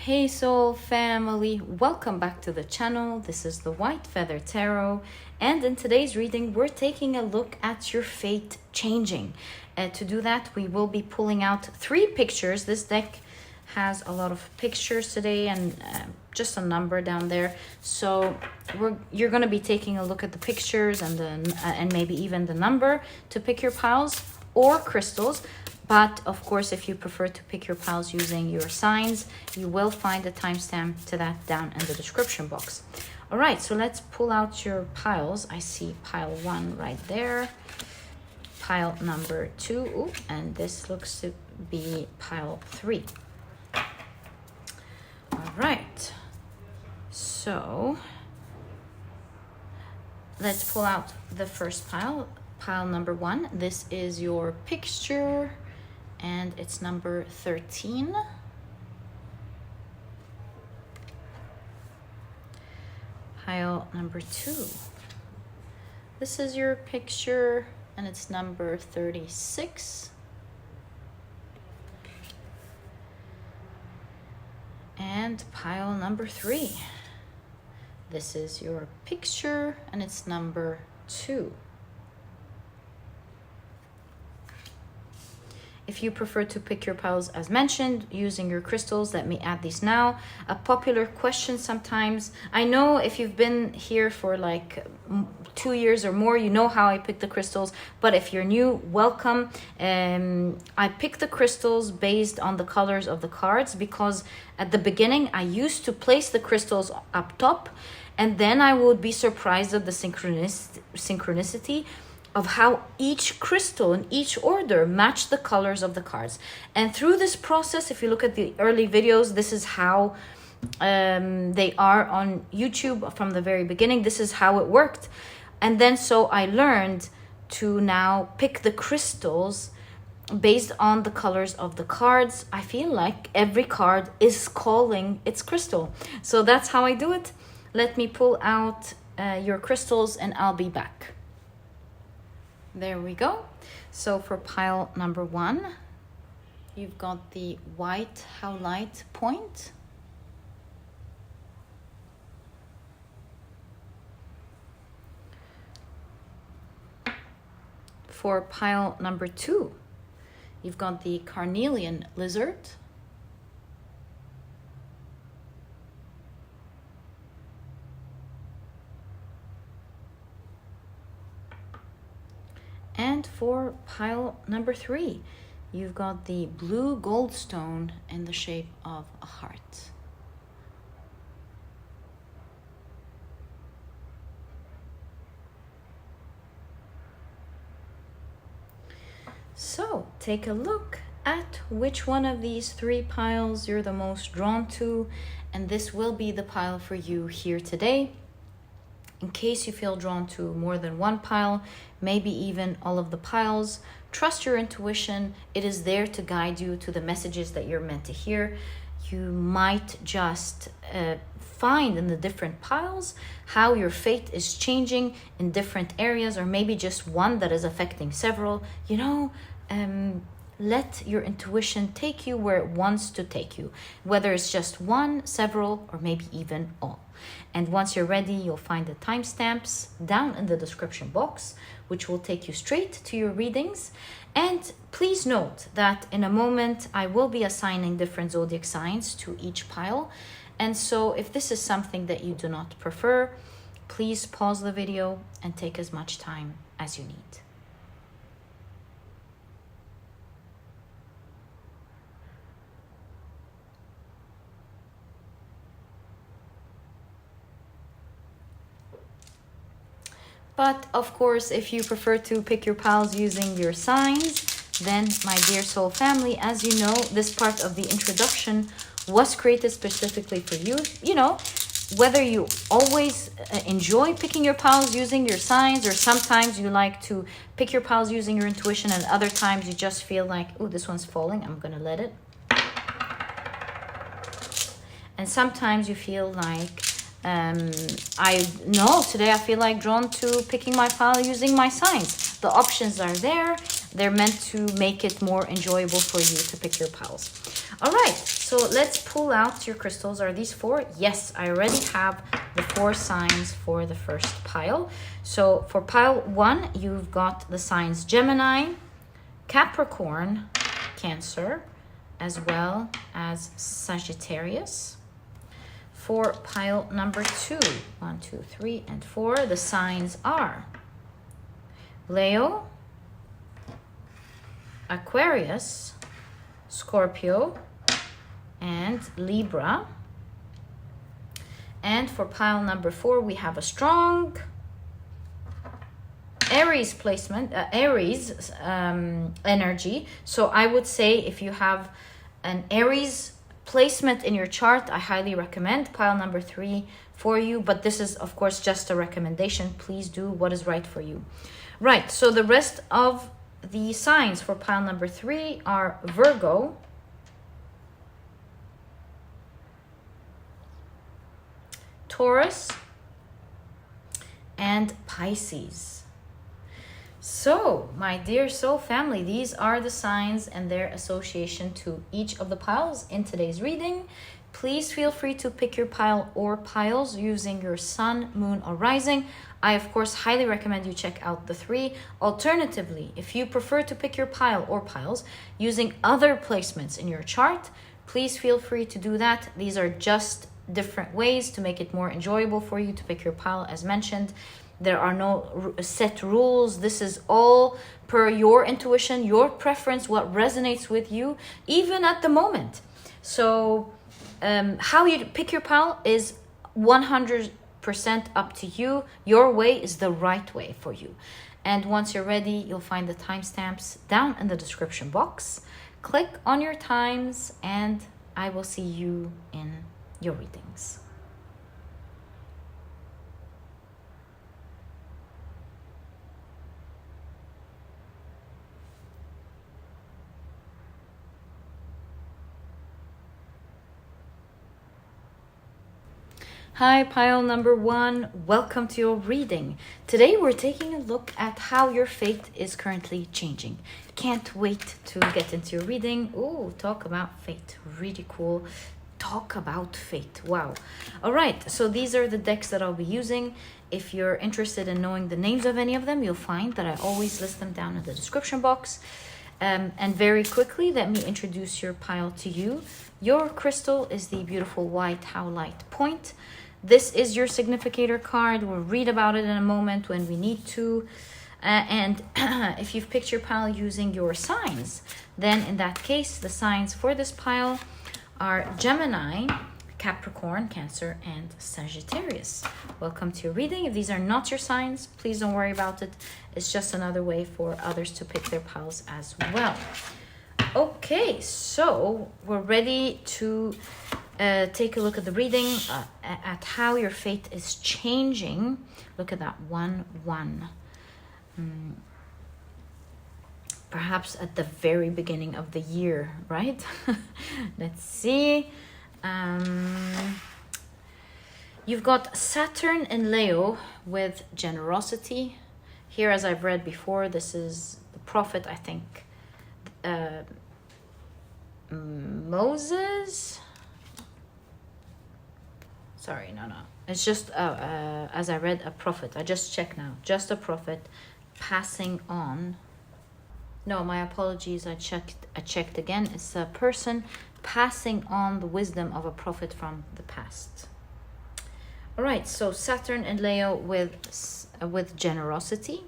Hey Soul family, welcome back to the channel. This is the White Feather Tarot, and in today's reading we're taking a look at your fate changing. To do that, we will be pulling out 3 pictures. This deck has a lot of pictures today and just a number down there, so you're going to be taking a look at the pictures and and maybe even the number to pick your piles or crystals. But of course, if you prefer to pick your piles using your signs, you will find a timestamp to that down in the description box. All right, so let's pull out your piles. I see pile 1 right there, pile number 2, ooh, and this looks to be pile 3. All right, so let's pull out the first pile, pile number 1. This is your picture, and it's number 13. Pile number 2. This is your picture, and it's number 36. And pile number 3. This is your picture, and it's number 2. If you prefer to pick your piles as mentioned using your crystals, let me add these now. A popular question sometimes. I know if you've been here for like 2 years or more, you know how I pick the crystals. But if you're new, welcome. I pick the crystals based on the colors of the cards, because at the beginning I used to place the crystals up top, and then I would be surprised at the synchronicity of how each crystal in each order match the colors of the cards. And through this process, if you look at the early videos, this is how they are on YouTube from the very beginning. This is how it worked. And then so I learned to now pick the crystals based on the colors of the cards. I feel like every card is calling its crystal. So that's how I do it. Let me pull out your crystals and I'll be back. There we go. So for pile number 1, you've got the white Howlite point. For pile number 2, you've got the Carnelian lizard. And for pile number 3, you've got the blue goldstone in the shape of a heart. So take a look at which one of these 3 piles you're the most drawn to, and this will be the pile for you here today. In case you feel drawn to more than one pile, maybe even all of the piles, trust your intuition. It is there to guide you to the messages that you're meant to hear. You might just find in the different piles how your fate is changing in different areas, or maybe just one that is affecting several. You know, let your intuition take you where it wants to take you, whether it's just one, several, or maybe even all. And once you're ready, you'll find the timestamps down in the description box, which will take you straight to your readings. And please note that in a moment, I will be assigning different zodiac signs to each pile. And so if this is something that you do not prefer, please pause the video and take as much time as you need. But of course, if you prefer to pick your piles using your signs, then my dear soul family, as you know, this part of the introduction was created specifically for you. You know, whether you always enjoy picking your piles using your signs, or sometimes you like to pick your piles using your intuition, and other times you just feel like, oh, this one's falling, I'm gonna let it. And sometimes you feel like, I know today I feel like drawn to picking my pile using my signs. The options are there. They're meant to make it more enjoyable for you to pick your piles. All right, so let's pull out your crystals. Are these 4? Yes, I already have the 4 signs for the first pile. So for pile 1, you've got the signs Gemini, Capricorn, Cancer, as well as Sagittarius. For pile number 2, 1, 2, 3, and 4, the signs are Leo, Aquarius, Scorpio, and Libra. And for pile number 4, we have a strong Aries placement, Aries energy. So I would say if you have an Aries placement in your chart, I highly recommend pile number 3 for you. But this is, of course, just a recommendation. Please do what is right for you. Right, so the rest of the signs for pile number 3 are Virgo, Taurus, and Pisces. So, my dear soul family, these are the signs and their association to each of the piles in today's reading. Please feel free to pick your pile or piles using your sun, moon, or rising. I, of course, highly recommend you check out the 3. Alternatively, if you prefer to pick your pile or piles using other placements in your chart, please feel free to do that. These are just different ways to make it more enjoyable for you to pick your pile. As mentioned, there are no set rules. This is all per your intuition, your preference, what resonates with you, even at the moment. So how you pick your pile is 100% up to you. Your way is the right way for you. And once you're ready, you'll find the timestamps down in the description box. Click on your times and I will see you in your readings. Hi, pile number 1. Welcome to your reading. Today we're taking a look at how your fate is currently changing. Can't wait to get into your reading. Ooh, talk about fate. Really cool. Talk about fate. Wow. All right, so these are the decks that I'll be using. If you're interested in knowing the names of any of them, you'll find that I always list them down in the description box. And very quickly, let me introduce your pile to you. Your crystal is the beautiful white Howlite point. This is your significator card. We'll read about it in a moment when we need to. And if you've picked your pile using your signs, then in that case, the signs for this pile are Gemini, Capricorn, Cancer, and Sagittarius. Welcome to your reading. If these are not your signs, please don't worry about it. It's just another way for others to pick their piles as well. Okay, so we're ready to take a look at the reading, at how your fate is changing. Look at that 1-1. Perhaps at the very beginning of the year, right? Let's see. You've got Saturn in Leo with generosity. Here, as I've read before, this is the prophet, I think, Moses. Sorry, no. It's just, as I read, a prophet. I just checked now. Just a prophet passing on. No, my apologies. I checked again. It's a person passing on the wisdom of a prophet from the past. All right, so Saturn and Leo with generosity.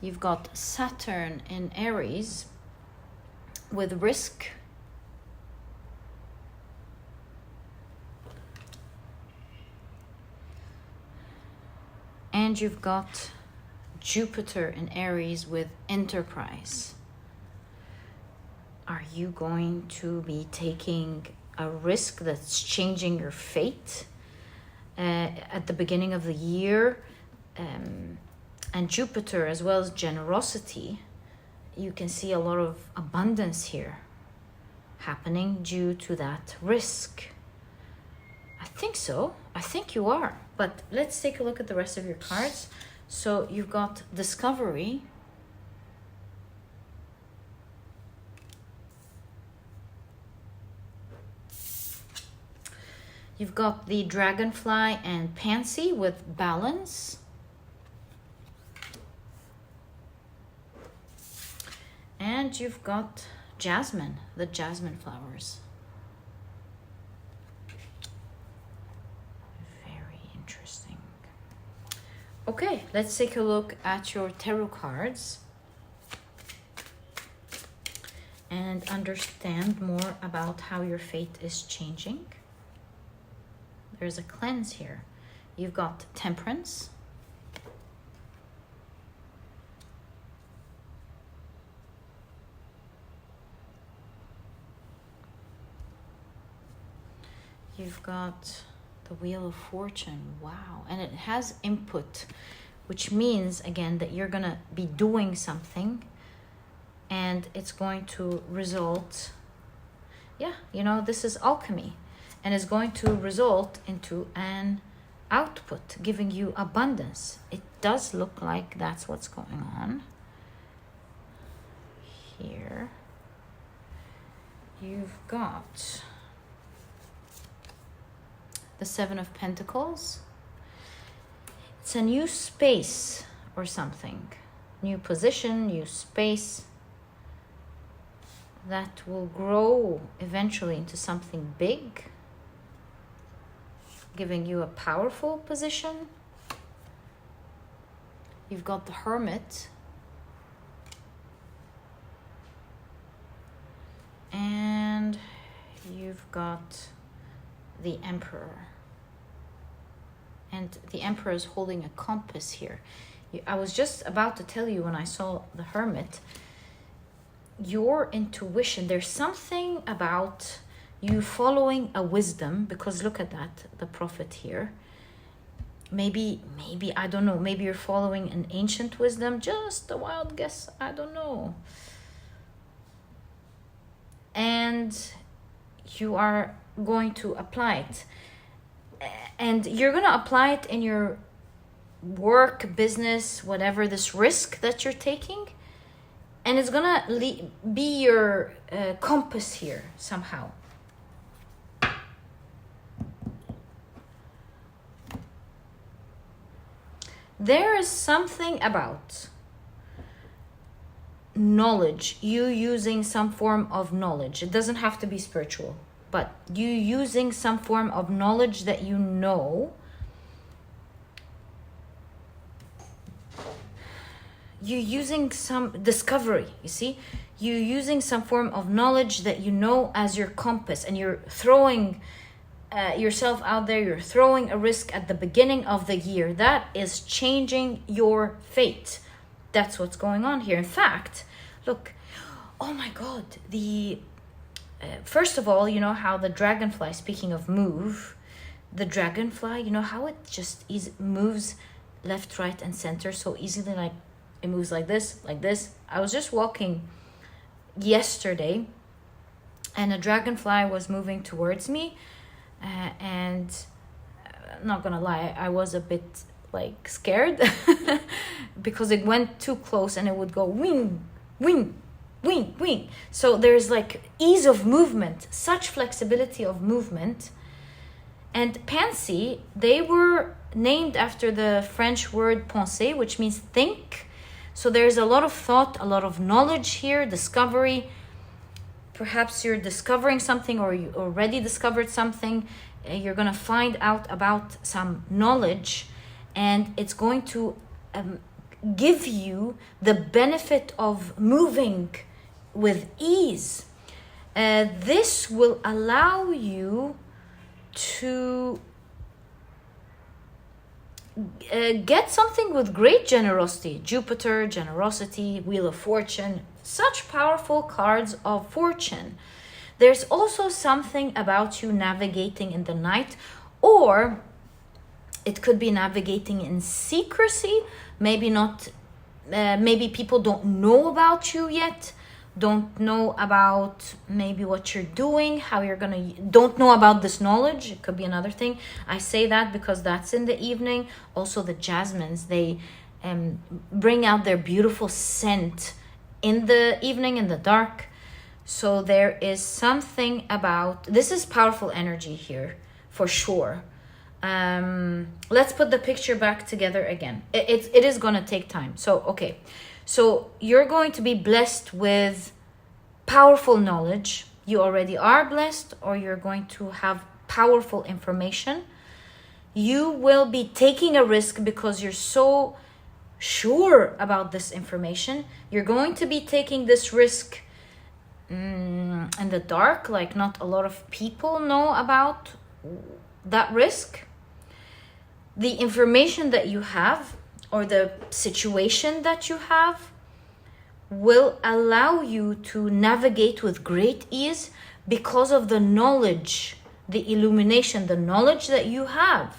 You've got Saturn in Aries with risk. And you've got Jupiter in Aries with enterprise. Are you going to be taking a risk that's changing your fate at the beginning of the year? And Jupiter, as well as generosity, you can see a lot of abundance here happening due to that risk. I think so. I think you are. But let's take a look at the rest of your cards. So you've got discovery, You've got the dragonfly and pansy with balance. And you've got jasmine, the jasmine flowers. Very interesting. Okay, let's take a look at your tarot cards and understand more about how your fate is changing. There's a cleanse here. You've got temperance. You've got the Wheel of Fortune. Wow. And it has input, which means, again, that you're going to be doing something and it's going to result, yeah, you know, this is alchemy, and is going to result into an output, giving you abundance. It does look like that's what's going on here. You've got the Seven of Pentacles. It's a new space or something. New position, new space that will grow eventually into something big, giving you a powerful position. You've got the Hermit. And you've got the Emperor. And the Emperor is holding a compass here. I was just about to tell you when I saw the Hermit, your intuition, there's something about you following a wisdom, because look at that, the Prophet here. Maybe, I don't know, maybe you're following an ancient wisdom, just a wild guess, I don't know. And you are going to apply it. And you're going to apply it in your work, business, whatever, this risk that you're taking. And it's going to be your compass here somehow. There is something about knowledge, you using some form of knowledge. It doesn't have to be spiritual, but you using some form of knowledge that you know. You're using some discovery, you see? You're using some form of knowledge that you know as your compass, and you're throwing yourself out there. You're throwing a risk at the beginning of the year. That is changing your fate. That's what's going on here. In fact, look, oh my God, first of all, you know how the dragonfly, speaking of move, the dragonfly, you know how it just moves left, right, and center so easily, like it moves like this, like this. I was just walking yesterday and a dragonfly was moving towards me, and I'm not gonna lie, I was a bit like scared because it went too close and it would go wing, wing, wing, wing. So there's like ease of movement, such flexibility of movement. And pansy, they were named after the French word penser, which means think. So there's a lot of thought, a lot of knowledge here, discovery. Perhaps you're discovering something, or you already discovered something. You're going to find out about some knowledge, and it's going to give you the benefit of moving with ease. This will allow you to get something with great generosity. Jupiter, generosity, Wheel of Fortune, such powerful cards of fortune. There's also something about you navigating in the night, or it could be navigating in secrecy. Maybe not, maybe people don't know about you yet, don't know about maybe what you're doing, how you're gonna, don't know about this knowledge. It could be another thing. I say that because that's in the evening. Also the jasmines, they bring out their beautiful scent in the evening, in the dark. So there is something about, this is powerful energy here for sure. Let's put the picture back together again. It is going to take time. So, okay. So you're going to be blessed with powerful knowledge. You already are blessed, or you're going to have powerful information. You will be taking a risk because you're so sure about this information. You're going to be taking this risk in the dark, like not a lot of people know about that risk. The information that you have, or the situation that you have, will allow you to navigate with great ease because of the knowledge, the illumination, the knowledge that you have.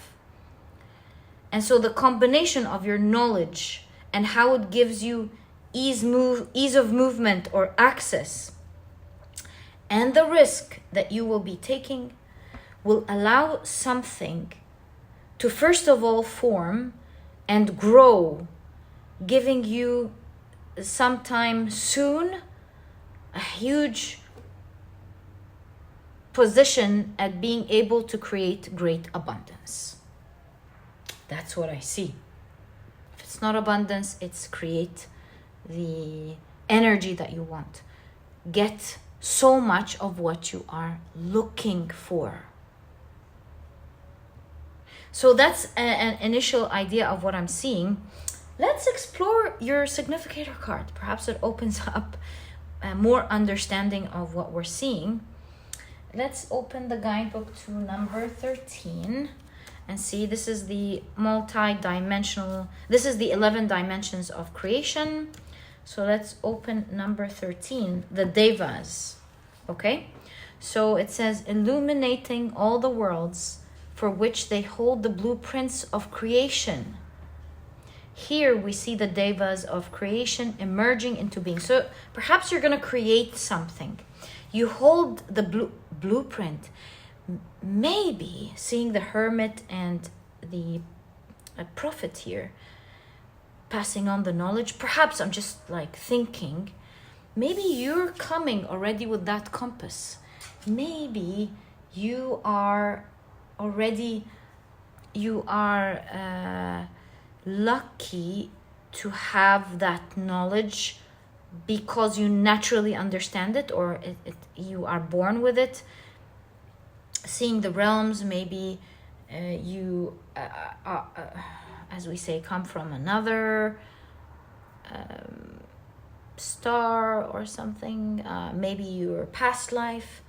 And so the combination of your knowledge and how it gives you ease of movement or access, and the risk that you will be taking, will allow something to first of all form and grow, giving you sometime soon a huge position at being able to create great abundance. That's what I see. If it's not abundance, it's create the energy that you want. Get so much of what you are looking for. So that's an initial idea of what I'm seeing. Let's explore your significator card. Perhaps it opens up more understanding of what we're seeing. Let's open the guidebook to number 13 and see. This is the multi-dimensional, this is the 11 dimensions of creation. So let's open number 13, the Devas. Okay, so it says, illuminating all the worlds for which they hold the blueprints of creation. Here we see the Devas of creation emerging into being. So perhaps you're going to create something. You hold the blueprint. Maybe seeing the hermit and the prophet here passing on the knowledge. Perhaps I'm just like thinking, maybe you're coming already with that compass. Maybe you are already, lucky to have that knowledge because you naturally understand it, or you are born with it. Seeing the realms, maybe you, as we say, come from another star or something. Maybe your past life.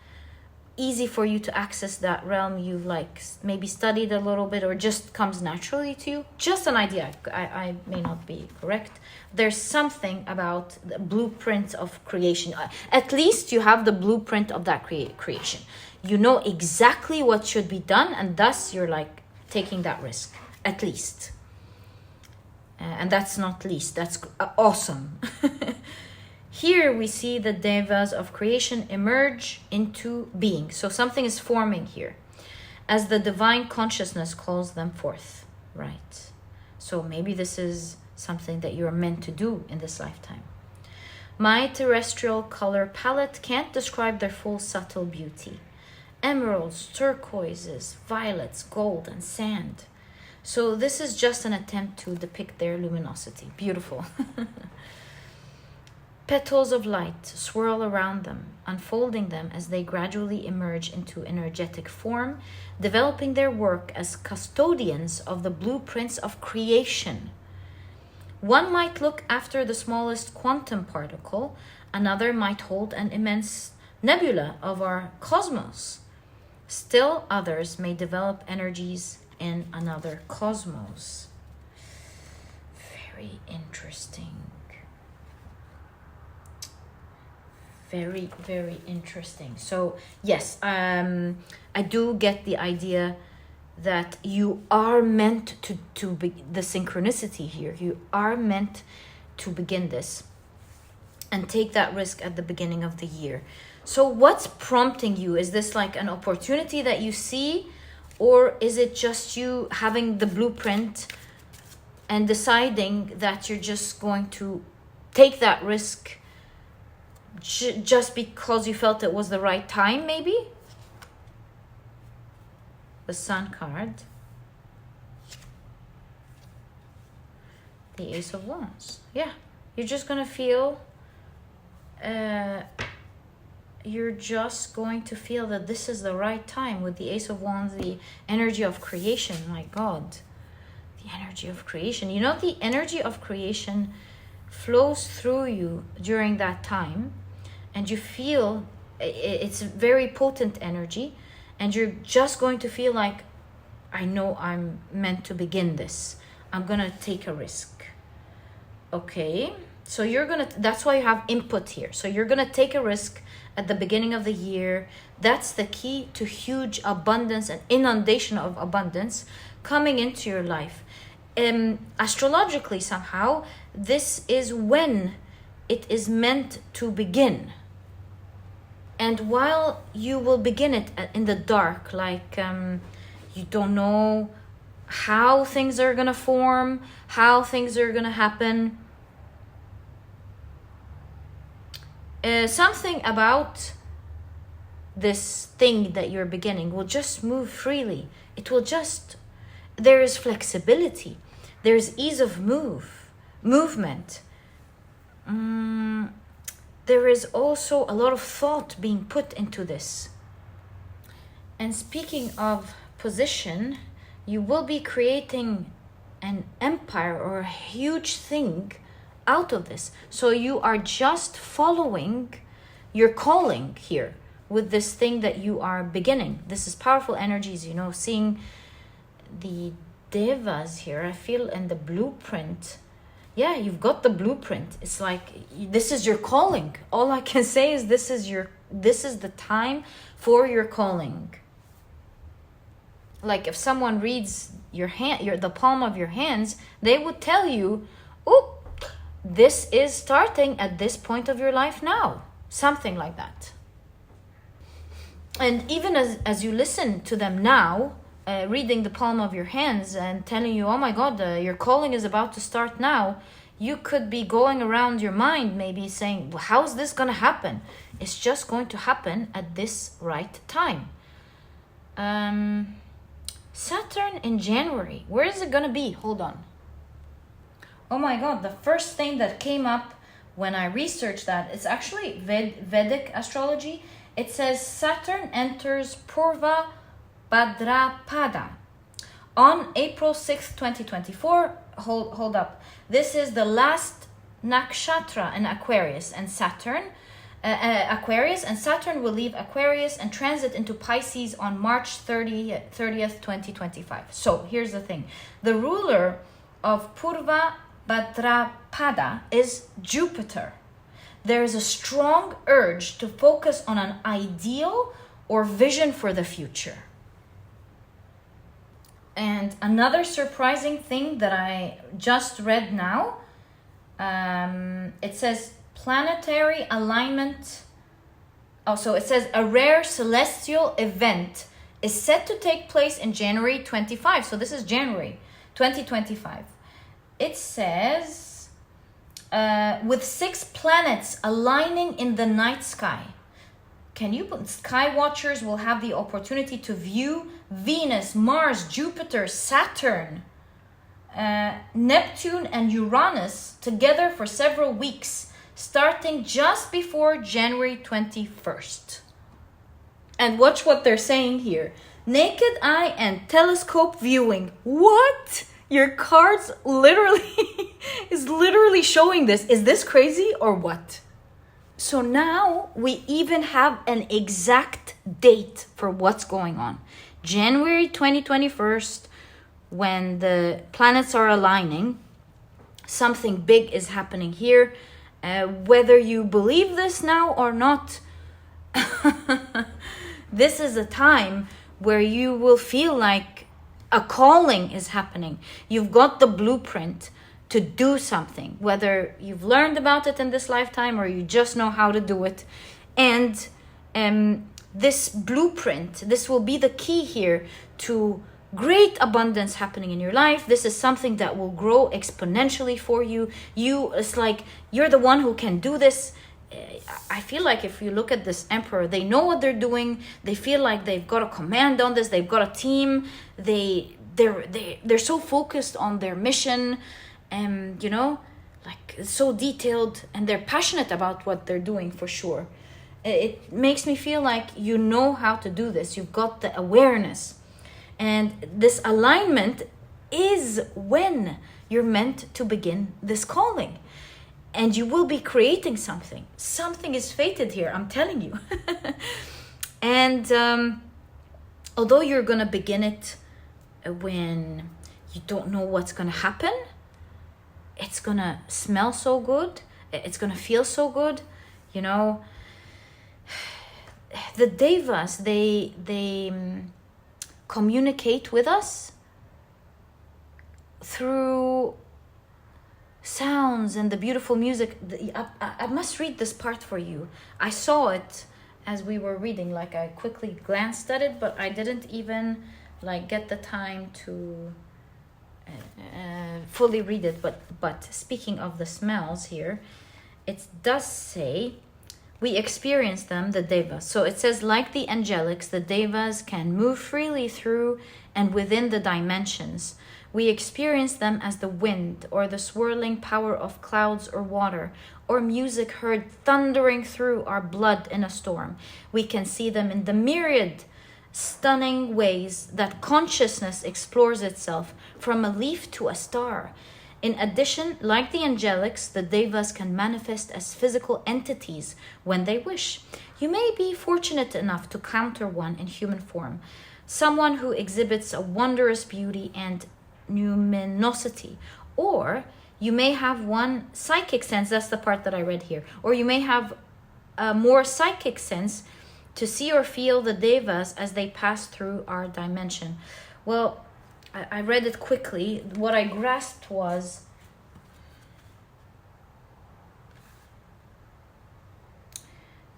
Easy for you to access that realm. You've like maybe studied a little bit, or just comes naturally to you. Just an idea. I may not be correct. There's something about the blueprint of creation. At least you have the blueprint of that creation. You know exactly what should be done, and thus you're like taking that risk. At least. And that's not least. That's awesome. Here we see the Devas of creation emerge into being. So something is forming here as the divine consciousness calls them forth, right? So maybe this is something that you're meant to do in this lifetime. My terrestrial color palette can't describe their full subtle beauty. Emeralds, turquoises, violets, gold, and sand. So this is just an attempt to depict their luminosity. Beautiful. Petals of light swirl around them, unfolding them as they gradually emerge into energetic form, developing their work as custodians of the blueprints of creation. One might look after the smallest quantum particle, another might hold an immense nebula of our cosmos. Still others may develop energies in another cosmos. Very interesting. Very, very interesting. So yes, I do get the idea that you are meant to be the synchronicity here. You are meant to begin this and take that risk at the beginning of the year. So what's prompting you? Is this like an opportunity that you see, or is it just you having the blueprint and deciding that you're just going to take that risk just because you felt it was the right time, maybe? the Sun card, the Ace of Wands. Yeah, you're just gonna feel, you're just going to feel that this is the right time with the Ace of Wands, the energy of creation. My God, the energy of creation. You know, the energy of creation flows through you during that time, and you feel it's very potent energy, and you're just going to feel like, I know I'm meant to begin this. I'm gonna take a risk. Okay, so you're gonna, that's why you have input here. So you're gonna take a risk at the beginning of the year. That's the key to huge abundance and inundation of abundance coming into your life. Astrologically, somehow, this is when it is meant to begin. And while you will begin it in the dark, like you don't know how things are gonna form, how things are gonna happen. Something about this thing that you're beginning will just move freely. It will just, there is flexibility, there's ease of movement. There is also a lot of thought being put into this. And speaking of position, you will be creating an empire or a huge thing out of this. So you are just following your calling here with this thing that you are beginning. This is powerful energies, you know, seeing the devas here. I feel in the blueprint. Yeah, you've got the blueprint. It's like, this is your calling. All I can say is this is the time for your calling. Like if someone reads your hand, the palm of your hands, they would tell you, oh, this is starting at this point of your life now. Something like that. And even as you listen to them now, reading the palm of your hands and telling you, oh my God, your calling is about to start now, you could be going around your mind maybe saying, well, how is this going to happen? It's just going to happen at this right time. Saturn in January. Where is it going to be? Hold on. Oh my God, the first thing that came up when I researched that, it's actually Vedic astrology. It says Saturn enters Purva Bhadrapada on April 6th, 2024. Hold up. This is the last nakshatra in Aquarius, and Saturn will leave Aquarius and transit into Pisces on March 30th, 2025. So here's the thing. The ruler of Purva Bhadrapada is Jupiter. There is a strong urge to focus on an ideal or vision for the future. And another surprising thing that I just read now, it says planetary alignment. Also, it says a rare celestial event is set to take place in January 25. So this is January 2025. It says with 6 planets aligning in the night sky. Sky watchers will have the opportunity to view Venus, Mars, Jupiter, Saturn, Neptune, and Uranus together for several weeks, starting just before January 21st. And watch what they're saying here. Naked eye and telescope viewing. What? Your cards is literally showing this. Is this crazy or what? So now we even have an exact date for what's going on. January 2021, when the planets are aligning, something big is happening here. Whether you believe this now or not, this is a time where you will feel like a calling is happening. You've got the blueprint to do something, whether you've learned about it in this lifetime or you just know how to do it. And this blueprint, this will be the key here to great abundance happening in your life. This is something that will grow exponentially for you. It's like you're the one who can do this. I feel like if you look at this emperor, they know what they're doing. They feel like they've got a command on this. They've got a team. They're so focused on their mission, and you know, like it's so detailed, and they're passionate about what they're doing for sure. It makes me feel like you know how to do this. You've got the awareness, and this alignment is when you're meant to begin this calling. And you will be creating something. Something is fated here, I'm telling you. And although you're going to begin it when you don't know what's going to happen, it's going to smell so good. It's going to feel so good. You know, the devas, they communicate with us through sounds and the beautiful music. I must read this part for you. I saw it as we were reading, like I quickly glanced at it, but I didn't even like get the time to fully read it. But speaking of the smells here, it does say we experience them, the devas. So it says, like the angelics, the devas can move freely through and within the dimensions. We experience them as the wind, or the swirling power of clouds or water, or music heard thundering through our blood in a storm. We can see them in the myriad stunning ways that consciousness explores itself, from a leaf to a star. In addition, like the angelics, the devas can manifest as physical entities when they wish. You may be fortunate enough to encounter one in human form, someone who exhibits a wondrous beauty and numinosity, or you may have one psychic sense. That's the part that I read here. Or you may have a more psychic sense to see or feel the devas as they pass through our dimension. Well, I read it quickly. What I grasped was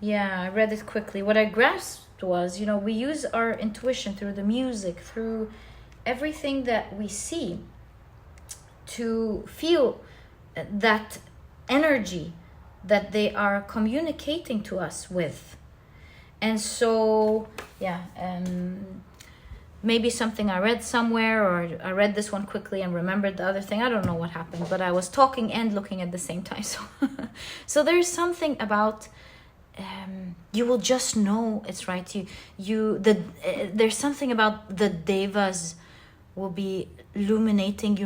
I read it quickly. What I grasped was, you know, we use our intuition through the music, through everything that we see, to feel that energy that they are communicating to us with. And so maybe something I read somewhere, or I read this one quickly and remembered the other thing. I don't know what happened, but I was talking and looking at the same time. So there's something about you will just know it's right. There's something about the devas will be illuminating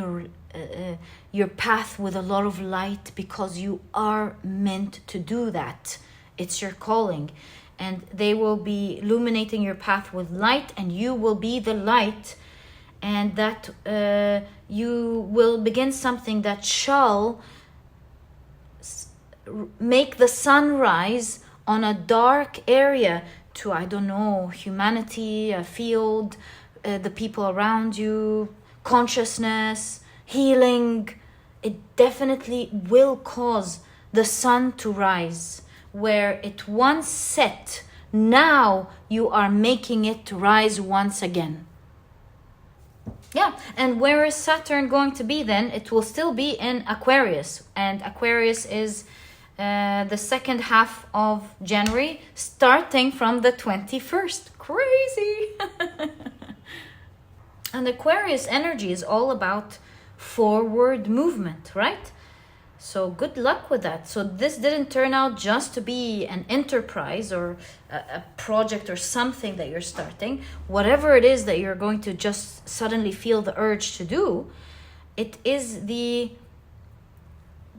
your path with a lot of light, because you are meant to do that. It's your calling, and they will be illuminating your path with light, and you will be the light, and that you will begin something that shall make the sun rise on a dark area to, I don't know, humanity, a field, the people around you, consciousness, healing. It definitely will cause the sun to rise. Where it once set, now you are making it rise once again. Yeah, and where is Saturn going to be then? It will still be in Aquarius, and Aquarius is the second half of January, starting from the 21st. Crazy! And Aquarius energy is all about forward movement, right? So good luck with that. So this didn't turn out just to be an enterprise or a project or something that you're starting. Whatever it is that you're going to just suddenly feel the urge to do, it is the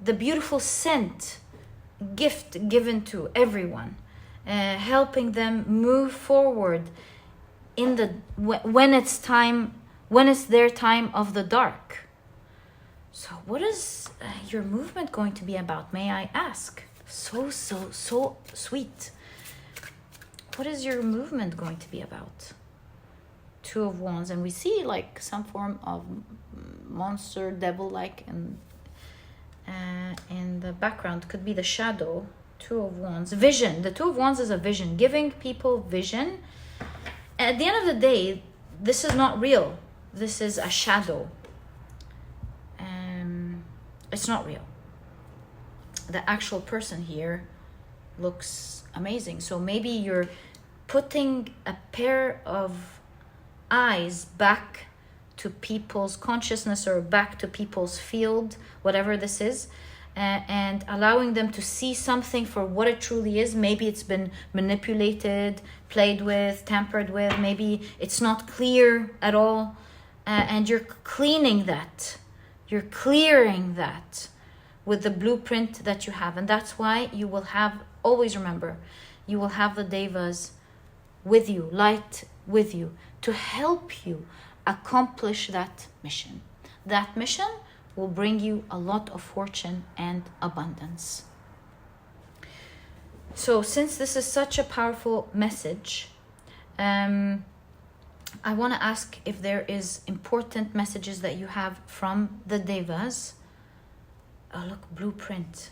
beautiful scent gift given to everyone, helping them move forward when it's their time of the dark. So what is your movement going to be about, may I ask? So sweet. What is your movement going to be about? Two of Wands, and we see like some form of monster, devil-like, and in the background could be the shadow. Two of Wands, vision. The Two of Wands is a vision, giving people vision. At the end of the day, this is not real. This is a shadow. It's not real. The actual person here looks amazing. So maybe you're putting a pair of eyes back to people's consciousness or back to people's field, whatever this is, and allowing them to see something for what it truly is. Maybe it's been manipulated, played with, tampered with. Maybe it's not clear at all, and you're cleaning that. You're clearing that with the blueprint that you have. And that's why you will have, always remember, you will have the devas with you, light with you, to help you accomplish that mission. That mission will bring you a lot of fortune and abundance. So since this is such a powerful message, I want to ask if there is important messages that you have from the devas. Oh, look, blueprint.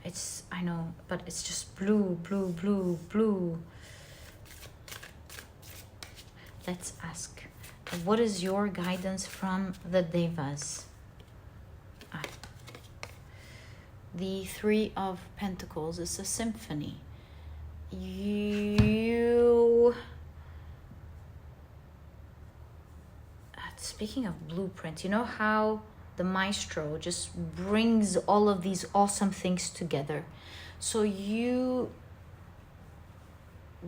It's, I know, but it's just blue, blue, blue, blue. Let's ask, what is your guidance from the devas? The Three of Pentacles is a symphony. Speaking of blueprint, you know how the maestro just brings all of these awesome things together. So you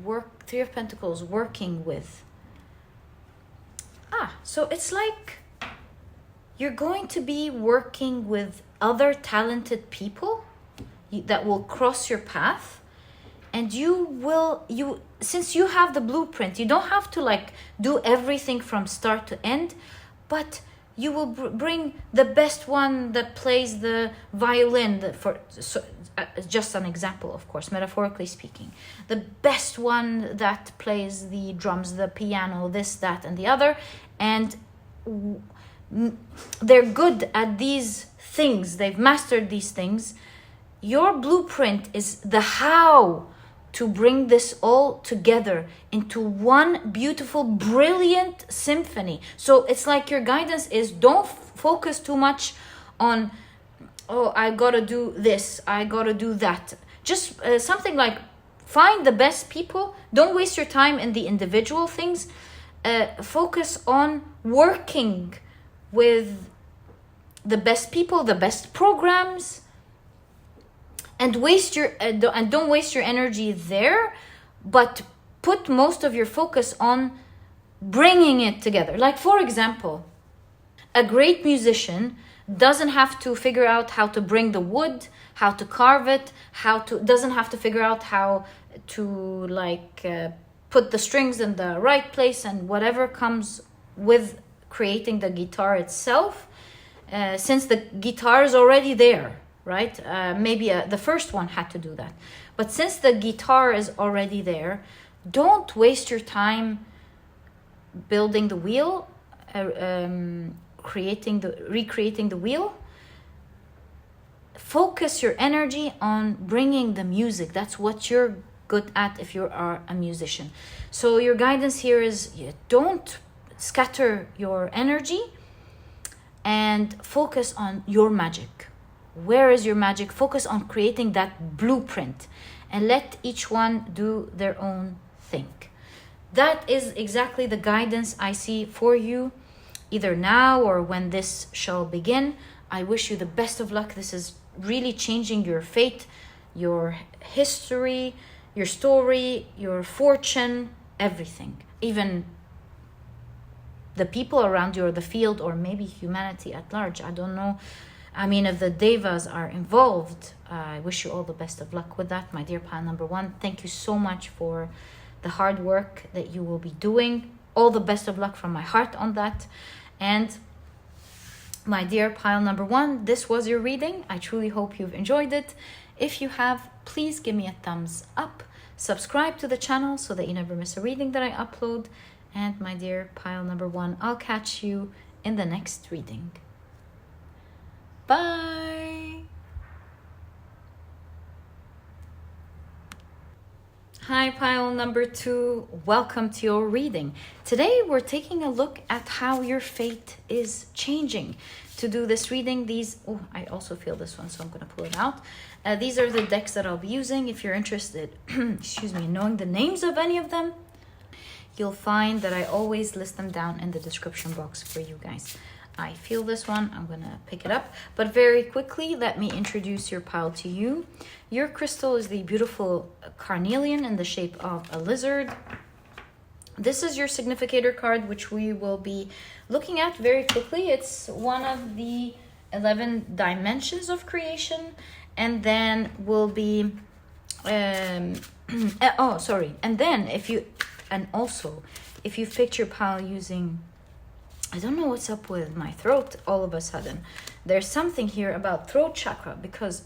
work, Three of Pentacles, working with. So it's like you're going to be working with other talented people that will cross your path, and since you have the blueprint, you don't have to like do everything from start to end, but you will bring the best one that plays the violin just an example, of course, metaphorically speaking, the best one that plays the drums, the piano, this, that, and the other, and they're good at these things, they've mastered these things. Your blueprint is the how to bring this all together into one beautiful, brilliant symphony. So it's like your guidance is, don't focus too much on, oh, I gotta do this, I gotta do that. Just something like, find the best people. Don't waste your time in the individual things. Focus on working with the best people, the best programs, and don't waste your energy there, but put most of your focus on bringing it together. Like, for example, a great musician doesn't have to figure out how to bring the wood, how to carve it, doesn't have to figure out how to put the strings in the right place and whatever comes with creating the guitar itself, since the guitar is already there, right? Maybe the first one had to do that. But since the guitar is already there, don't waste your time building the wheel, recreating the wheel. Focus your energy on bringing the music. That's what you're good at if you are a musician. So your guidance here is, don't scatter your energy and focus on your magic. Where is your magic? Focus on creating that blueprint and let each one do their own thing. That is exactly the guidance I see for you, either now or when this shall begin. I wish you the best of luck. This is really changing your fate, your history, your story, your fortune, everything. Even the people around you or the field, or maybe humanity at large. I don't know. I mean, if the devas are involved, I wish you all the best of luck with that, my dear pile number one. Thank you so much for the hard work that you will be doing. All the best of luck from my heart on that. And my dear pile number one, this was your reading. I truly hope you've enjoyed it. If you have, please give me a thumbs up. Subscribe to the channel so that you never miss a reading that I upload. And my dear pile number one, I'll catch you in the next reading. Bye. Hi, pile number 2. Welcome to your reading. Today we're taking a look at how your fate is changing. To do this reading, I also feel this one, so I'm going to pull it out. These are the decks that I'll be using. If you're interested, excuse me, in knowing the names of any of them, you'll find that I always list them down in the description box for you guys. I feel this one, I'm gonna pick it up. But very quickly, let me introduce your pile to you. Your crystal is the beautiful Carnelian in the shape of a lizard. This is your significator card, which we will be looking at very quickly. It's one of the 11 dimensions of creation. And then we'll be, and then if you've picked your pile using, I don't know what's up with my throat all of a sudden. There's something here about throat chakra because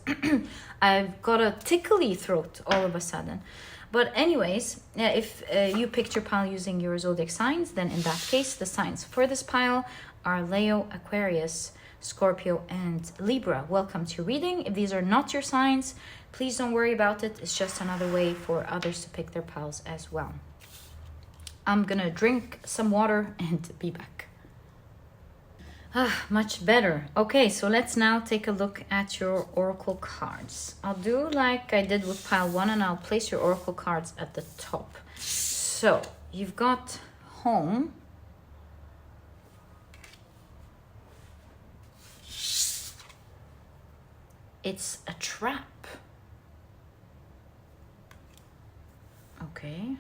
I've got a tickly throat all of a sudden. But anyways, if you picked your pile using your zodiac signs, then in that case, the signs for this pile are Leo, Aquarius, Scorpio, and Libra. Welcome to reading. If these are not your signs, please don't worry about it. It's just another way for others to pick their piles as well. I'm gonna drink some water and be back. Much better. Okay, so let's now take a look at your oracle cards. I'll do like I did with pile 1 and I'll place your oracle cards at the top. So you've got home. It's a trap. Okay.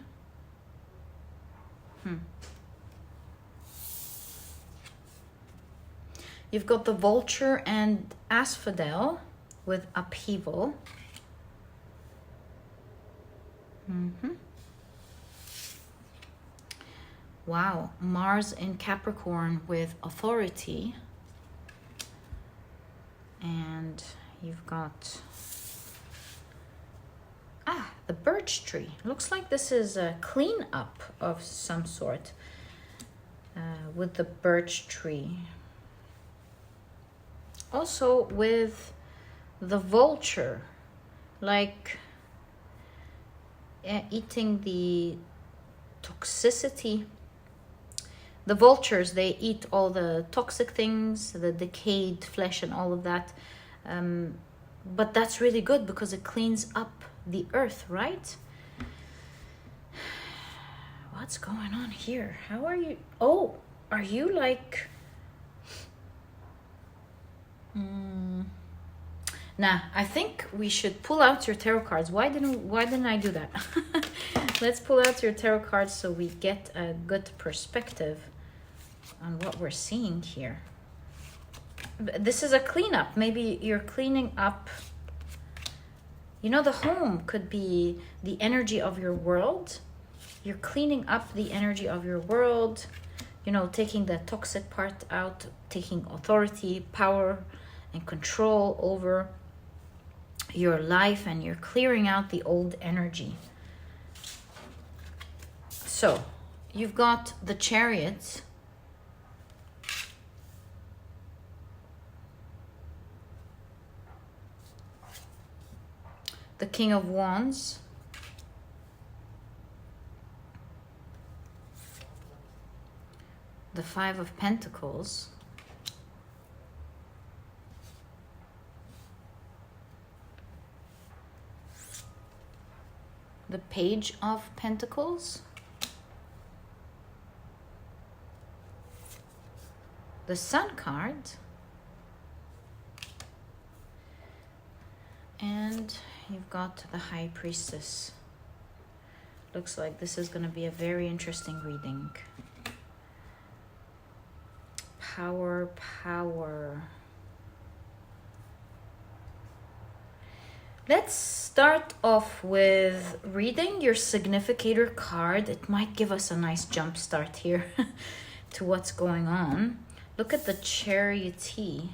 You've got the vulture and asphodel with upheaval. Wow, Mars in Capricorn with authority. And you've got the birch tree. Looks like this is a cleanup of some sort with the birch tree. Also with the vulture, like eating the toxicity. The vultures, they eat all the toxic things, the decayed flesh and all of that. But that's really good because it cleans up the earth, right? What's going on here? How are you? Oh, are you like... Nah, I think we should pull out your tarot cards. Why didn't I do that? Let's pull out your tarot cards so we get a good perspective on what we're seeing here. This is a cleanup. Maybe you're cleaning up. You know, the home could be the energy of your world. You're cleaning up the energy of your world. You know, taking the toxic part out, taking authority, power, and control over your life, and you're clearing out the old energy. So, you've got the Chariot. The King of Wands. The Five of Pentacles. The Page of Pentacles. The Sun card. And you've got the High Priestess. Looks like this is going to be a very interesting reading. Power, power. Let's start off with reading your significator card. It might give us a nice jump start here to what's going on. Look at the Chariotee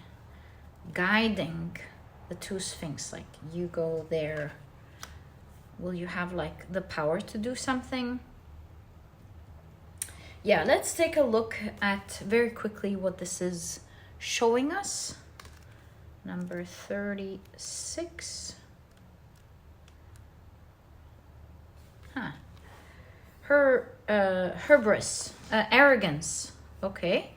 guiding the two Sphinx. Like, you go there. Will you have like the power to do something? Yeah, let's take a look at very quickly what this is showing us. Number 36. Hubris, arrogance. Okay.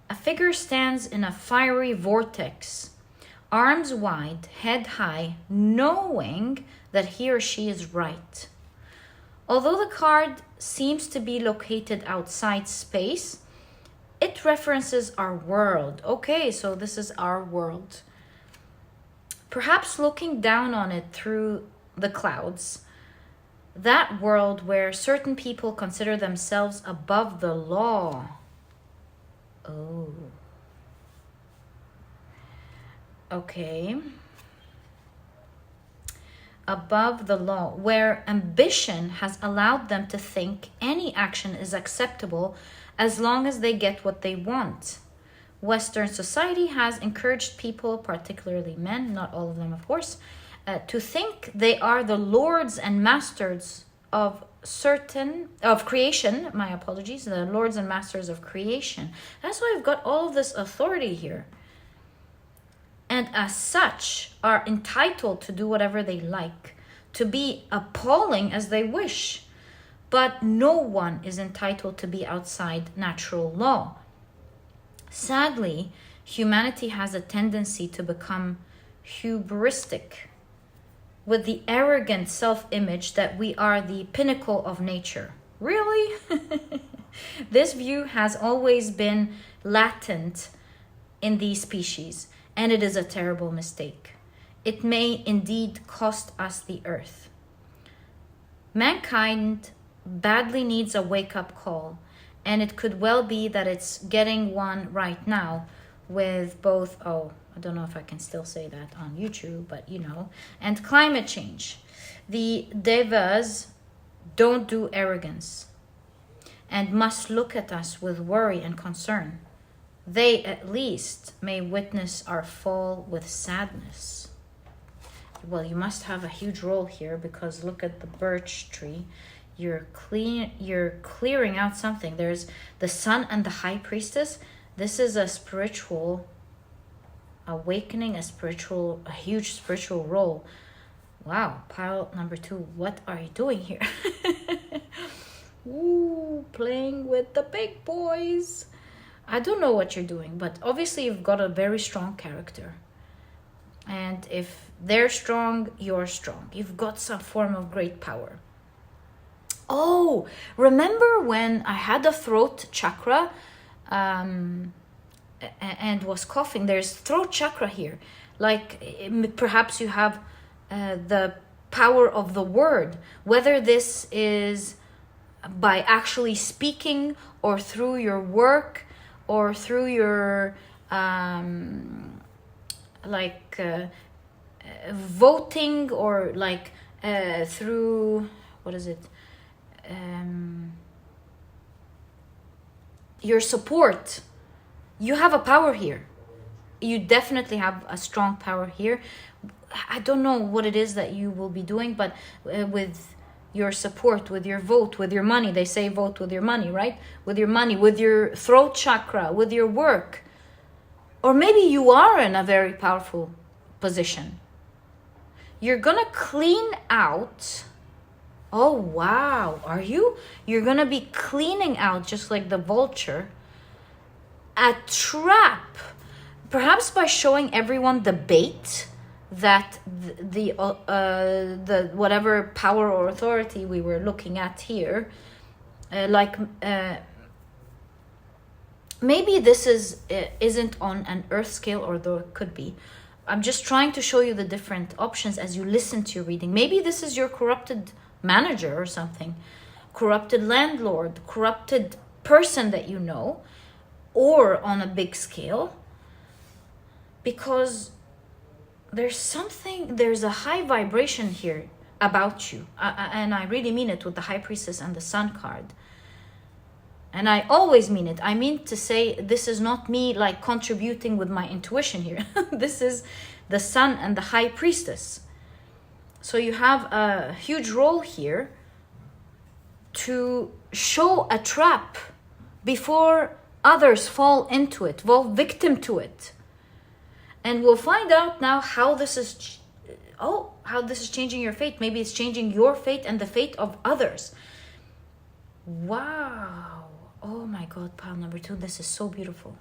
A figure stands in a fiery vortex, arms wide, head high, knowing that he or she is right. Although the card seems to be located outside space, it references our world. Okay, so this is our world. Perhaps looking down on it through the clouds, that world where certain people consider themselves above the law. Oh. Okay. Above the law, where ambition has allowed them to think any action is acceptable as long as they get what they want. Western society has encouraged people, particularly men, not all of them of course, to think they are the lords and masters of creation. My apologies, the lords and masters of creation. That's why I've got all of this authority here. And as such, are entitled to do whatever they like, to be appalling as they wish. But no one is entitled to be outside natural law. Sadly, humanity has a tendency to become hubristic, with the arrogant self-image that we are the pinnacle of nature. Really? This view has always been latent in these species, and it is a terrible mistake. It may indeed cost us the earth. Mankind badly needs a wake-up call, and it could well be that it's getting one right now with both, I don't know if I can still say that on YouTube, but and climate change. The devas don't do arrogance and must look at us with worry and concern. They at least may witness our fall with sadness. Well, you must have a huge role here, because look at the birch tree. You're clearing out something. There's the sun and the high priestess. This is a spiritual awakening, a huge spiritual role. Wow, pile number 2. What are you doing here? Ooh, playing with the big boys. I don't know what you're doing, but obviously you've got a very strong character. And if they're strong, you're strong. You've got some form of great power. Oh, remember when I had the throat chakra and was coughing? There's throat chakra here. Like perhaps you have the power of the word, whether this is by actually speaking or through your work or through your voting, or through, what is it? Your support. You have a power here. You definitely have a strong power here. I don't know what it is that you will be doing, but with your support, with your vote, with your money. They say vote with your money, right? With your money, with your throat chakra, with your work. Or maybe you are in a very powerful position. You're gonna clean out. Oh, wow. Are you? You're gonna be cleaning out, just like the vulture, a trap. Perhaps by showing everyone the bait that the whatever power or authority we were looking at here, maybe this isn't on an earth scale, or though it could be. I'm just trying to show you the different options as you listen to your reading. Maybe this is your corrupted manager or something, corrupted landlord, corrupted person that you know, or on a big scale, because there's a high vibration here about you, and I really mean it with the High Priestess and the Sun card. And I always mean it. I mean to say, this is not me like contributing with my intuition here. This is the Sun and the High Priestess. So you have a huge role here to show a trap before others fall into it, fall victim to it. And we'll find out now how this is, how this is changing your fate. Maybe it's changing your fate and the fate of others. Wow. Oh my God, pile number 2. This is so beautiful.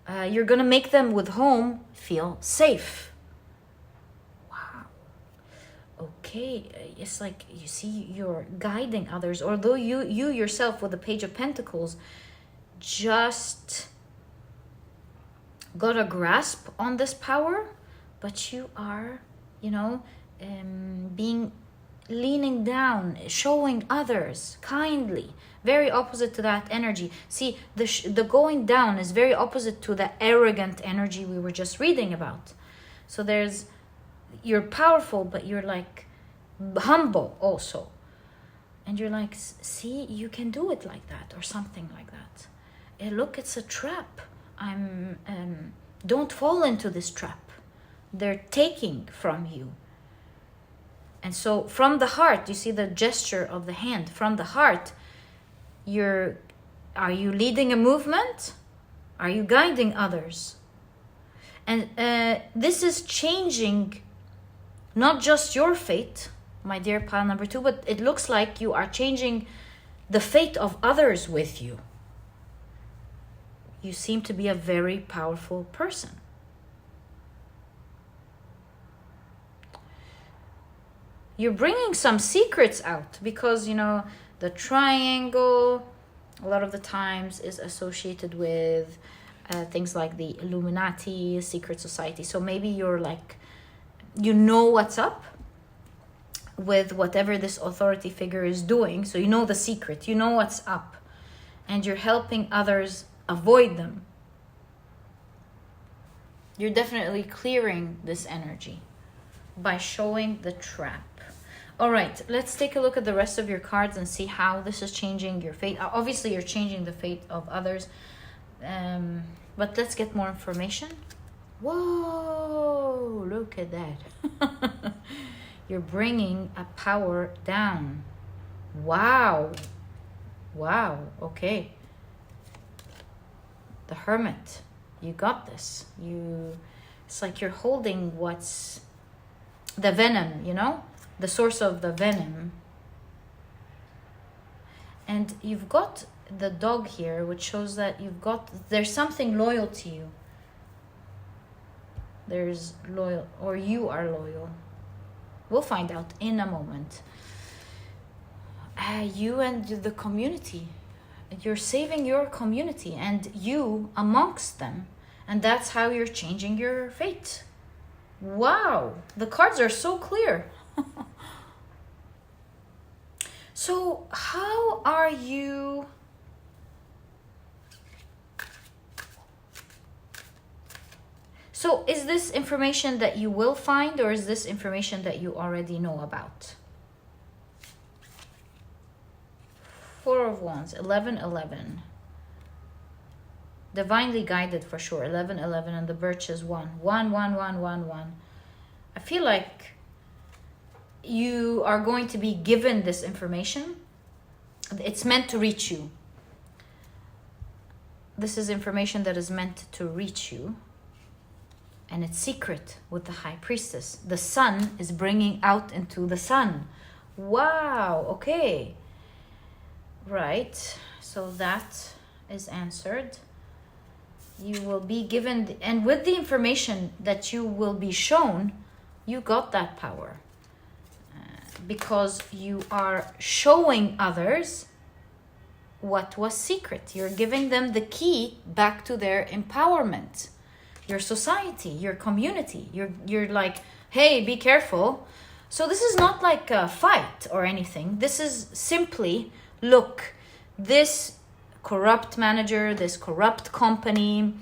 You're going to make them with home feel safe. Wow. Okay. It's like, you see, you're guiding others. Although you yourself with the Page of Pentacles just got a grasp on this power, but you are, leaning down, showing others kindly. Very opposite to that energy. See, the going down is very opposite to the arrogant energy we were just reading about. So you're powerful, but you're like humble also. And you're like, see, you can do it like that, or something like that. Look, it's a trap. Don't fall into this trap. They're taking from you. And so from the heart, you see the gesture of the hand, from the heart, are you leading a movement? Are you guiding others? And this is changing not just your fate, my dear pile number 2, but it looks like you are changing the fate of others with you. You seem to be a very powerful person. You're bringing some secrets out because, the triangle a lot of the times is associated with things like the Illuminati, secret society. So maybe you're like, what's up with whatever this authority figure is doing. So you know the secret, you know what's up, and you're helping others avoid them. You're definitely clearing this energy by showing the trap. All right, let's take a look at the rest of your cards and see how this is changing your fate. Obviously, you're changing the fate of others, but let's get more information. Whoa, look at that. You're bringing a power down. Wow. Okay. The Hermit. You got this. It's like you're holding what's the venom, the source of the venom. And you've got the dog here, which shows that there's something loyal to you. There's loyal, or you are loyal. We'll find out in a moment. You and the community. You're saving your community and you amongst them. And that's how you're changing your fate. Wow, the cards are so clear. So how are you... So is this information that you will find, or is this information that you already know about? 4 of Wands, 11. Divinely guided for sure. 11, and the birch is 1. 1. I feel like you are going to be given this information. It's meant to reach you. This is information that is meant to reach you. And it's secret with the High Priestess. The sun is bringing out into the sun. Wow, okay. Right, so that is answered. You will be given, and with the information that you will be shown, you got that power. Because you are showing others what was secret. You're giving them the key back to their empowerment. Your society, your community. You're like, hey, be careful. So this is not like a fight or anything. This is simply, look, this corrupt manager, this corrupt company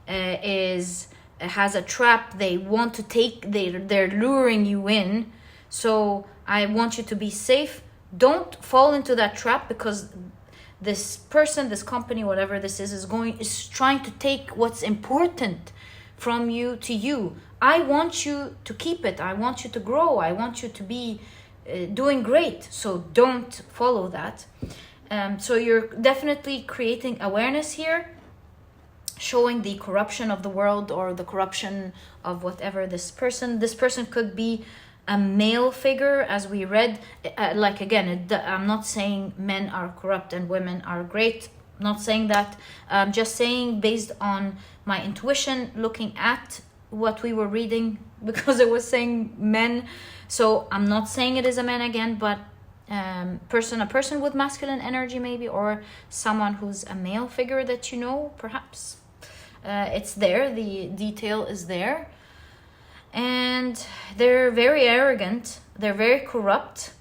has a trap. They want to they're luring you in. So I want you to be safe. Don't fall into that trap, because this person, this company, whatever this is trying to take what's important from you to you. I want you to keep it. I want you to grow. I want you to be doing great. So don't follow that. So you're definitely creating awareness here, showing the corruption of the world or the corruption of whatever this person. This person could be a male figure, as we read. Like again, I'm not saying men are corrupt and women are great. I'm not saying that. I'm just saying based on my intuition, looking at what we were reading, because it was saying men. So I'm not saying it is a man again, but a person with masculine energy maybe, or someone who's a male figure that you know, perhaps. It's there, the detail is there. And they're very arrogant, they're very corrupt.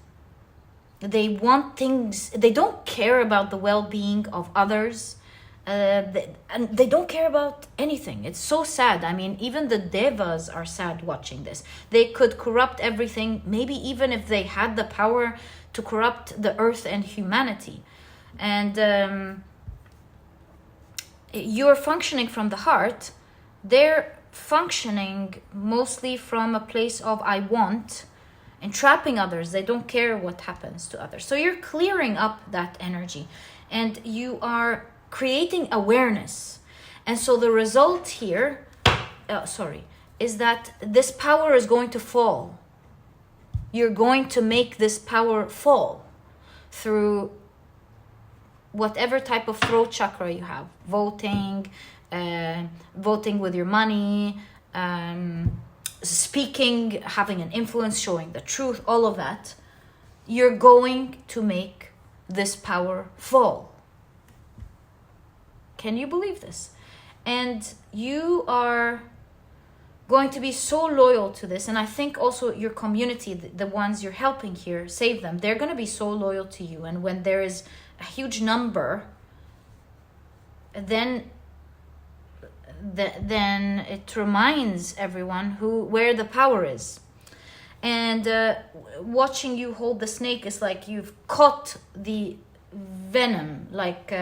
They want things, they don't care about the well-being of others. And they don't care about anything. It's so sad. I mean, even the devas are sad watching this. They could corrupt everything, maybe even if they had the power to corrupt the earth and humanity. And you're functioning from the heart. They're functioning mostly from a place of I want, entrapping others. They don't care what happens to others. So you're clearing up that energy, and you are creating awareness. And so the result here, is that this power is going to fall. You're going to make this power fall through whatever type of throat chakra you have. Voting with your money, speaking, having an influence, showing the truth, all of that. You're going to make this power fall. Can you believe this? And you are going to be so loyal to this. And I think also your community, the ones you're helping here, save them. They're going to be so loyal to you. And when there is a huge number, then it reminds everyone where the power is. And watching you hold the snake is like you've caught the venom, like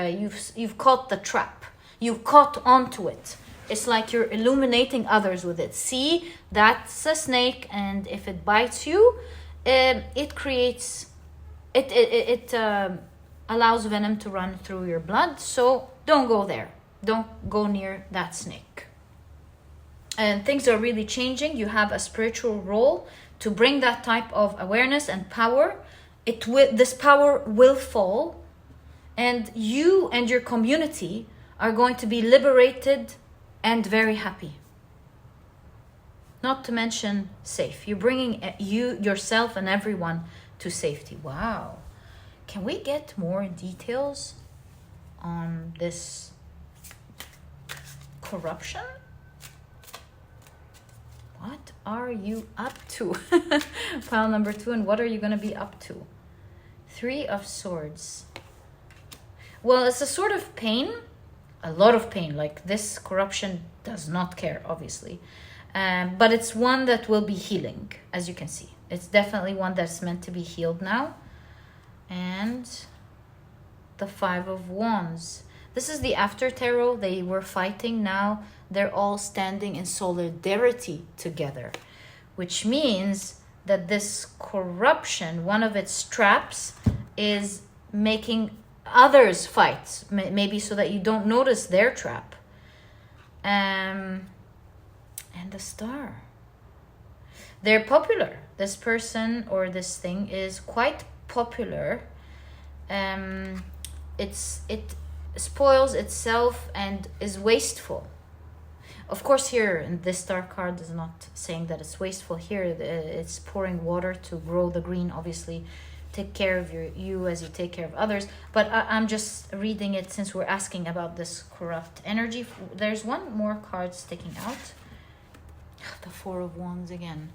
you've caught the trap, you've caught onto it. It's like you're illuminating others with it. See, that's a snake, and if it bites you, it creates it allows venom to run through your blood. So don't go there, don't go near that snake. And things are really changing. You have a spiritual role to bring that type of awareness and power. This power will fall, and you and your community are going to be liberated and very happy. Not to mention safe. You're bringing yourself and everyone to safety. Wow. Can we get more details on this corruption? What are you up to? Pile number 2, and what are you going to be up to? 3 of Swords. Well, it's a sort of pain, a lot of pain. Like, this corruption does not care, obviously. But it's one that will be healing, as you can see. It's definitely one that's meant to be healed now. And the 5 of Wands. This is the after tarot. They were fighting. Now they're all standing in solidarity together, which means that this corruption, one of its traps, is making others fight, maybe so that you don't notice their trap. And the Star. They're popular. This person or this thing is quite popular. It spoils itself and is wasteful. Of course, here in this Star card is not saying that it's wasteful. Here it's pouring water to grow the green. Obviously, take care of you as you take care of others. But I'm just reading it since we're asking about this corrupt energy. There's one more card sticking out. The 4 of Wands again.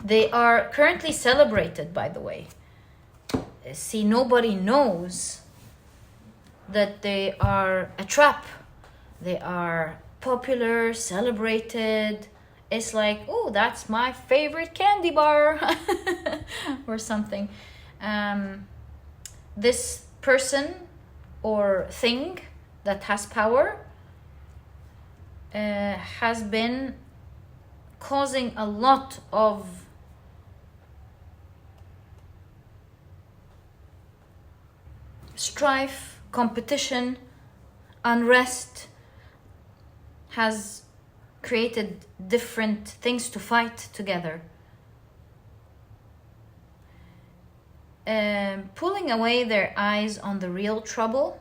They are currently celebrated, by the way. See, nobody knows that they are a trap. They are popular, celebrated. It's like, oh, that's my favorite candy bar or something. This person or thing that has power has been causing a lot of strife, competition, unrest, has created different things to fight together. Pulling away their eyes on the real trouble.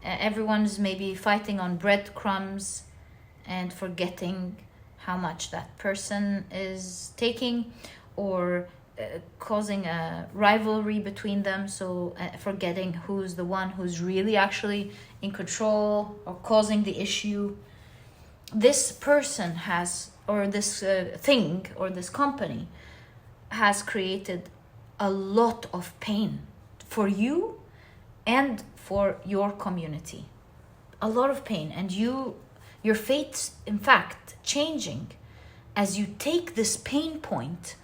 Everyone's maybe fighting on breadcrumbs and forgetting how much that person is taking, or causing a rivalry between them, so forgetting who's the one who's really actually in control or causing the issue. This person has, or this thing or this company has created a lot of pain for you and for your community. A lot of pain, and your fate's in fact changing as you take this pain point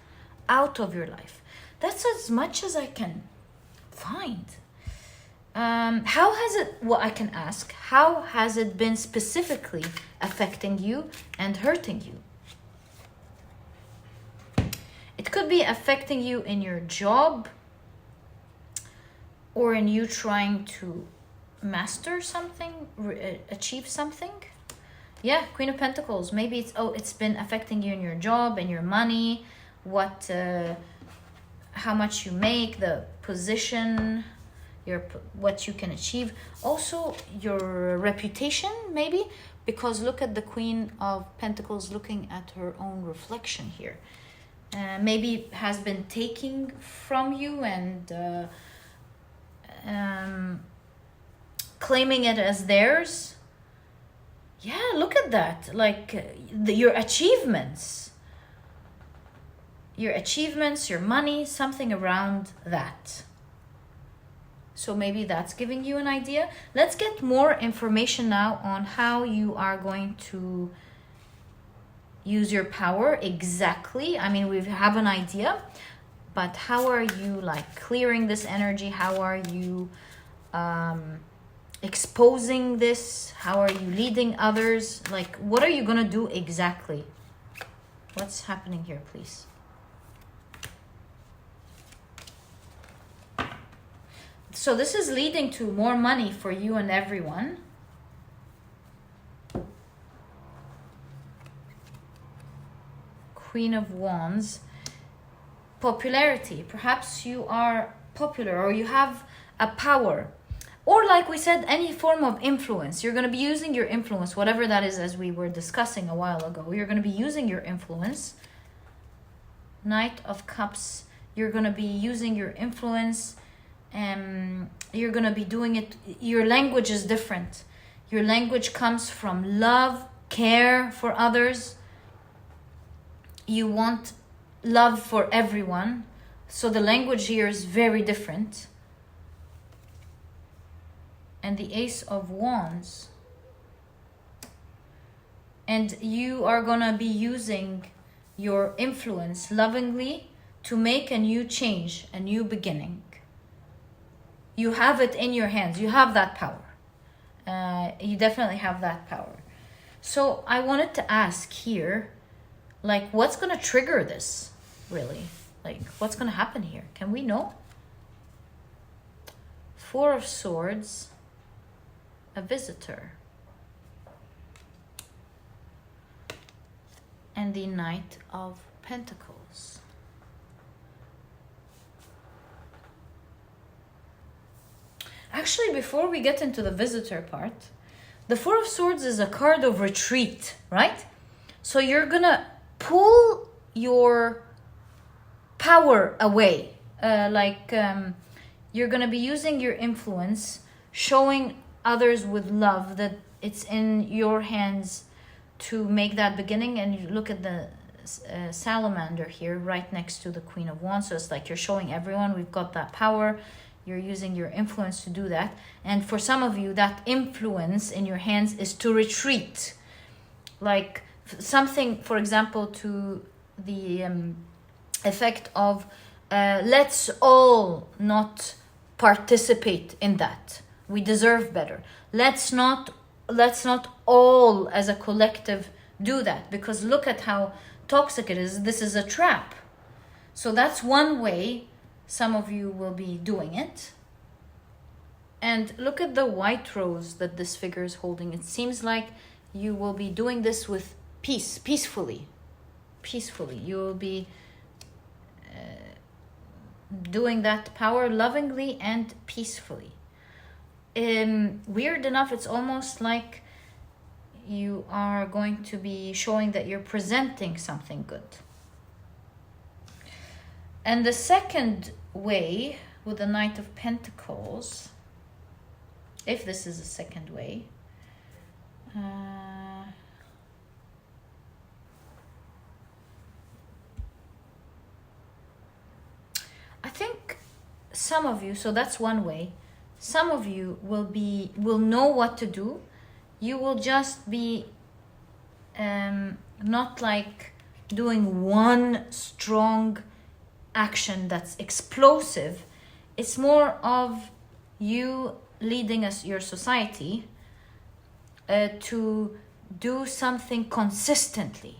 out of your life. That's as much as I can find. How has it, well, I can ask, how has it been specifically affecting you and hurting you? It could be affecting you in your job, or in you trying to master something, achieve something. Yeah, Queen of Pentacles. Maybe it's been affecting you in your job and your money, how much you make, the position, what you can achieve. Also your reputation, maybe, because look at the Queen of Pentacles looking at her own reflection here. Maybe has been taking from you and claiming it as theirs. Yeah, look at that. Like your achievements, your money, something around that. So maybe that's giving you an idea. Let's get more information now on how you are going to use your power exactly. I mean, we have an idea, but how are you like clearing this energy? How are you exposing this? How are you leading others? Like, what are you gonna do exactly? What's happening here, please? So this is leading to more money for you and everyone. Queen of Wands. Popularity. Perhaps you are popular, or you have a power, or like we said, any form of influence. You're going to be using your influence, whatever that is, as we were discussing a while ago. You're going to be using your influence. Knight of Cups. You're going to be using your influence. You're going to be doing it. Your language is different. Your language comes from love, care for others. You want love for everyone. So the language here is very different. And the Ace of Wands. And you are going to be using your influence lovingly to make a new change, a new beginning. You have it in your hands. You have that power. You definitely have that power. So I wanted to ask here, like, what's going to trigger this, really? Like, what's going to happen here? Can we know? Four of Swords, a visitor, and the Knight of Pentacles. Actually, before we get into the visitor part, the Four of Swords is a card of retreat, right? So you're gonna pull your power away. You're gonna be using your influence, showing others with love that it's in your hands to make that beginning. And you look at the salamander here right next to the Queen of Wands. So it's like you're showing everyone we've got that power. You're using your influence to do that. And for some of you, that influence in your hands is to retreat. Like something, for example, to the effect of let's all not participate in that. We deserve better. Let's not all as a collective do that, because look at how toxic it is. This is a trap. So that's one way some of you will be doing it. And look at the white rose that this figure is holding. It seems like you will be doing this with peacefully. You will be doing that power lovingly and peacefully. Weird enough, it's almost like you are going to be showing that you're presenting something good. And the second way with the Knight of Pentacles, if this is the second way, I think some of you, so that's one way, some of you will know what to do. You will just be not like doing one strong action that's explosive. It's more of you leading your society to do something consistently.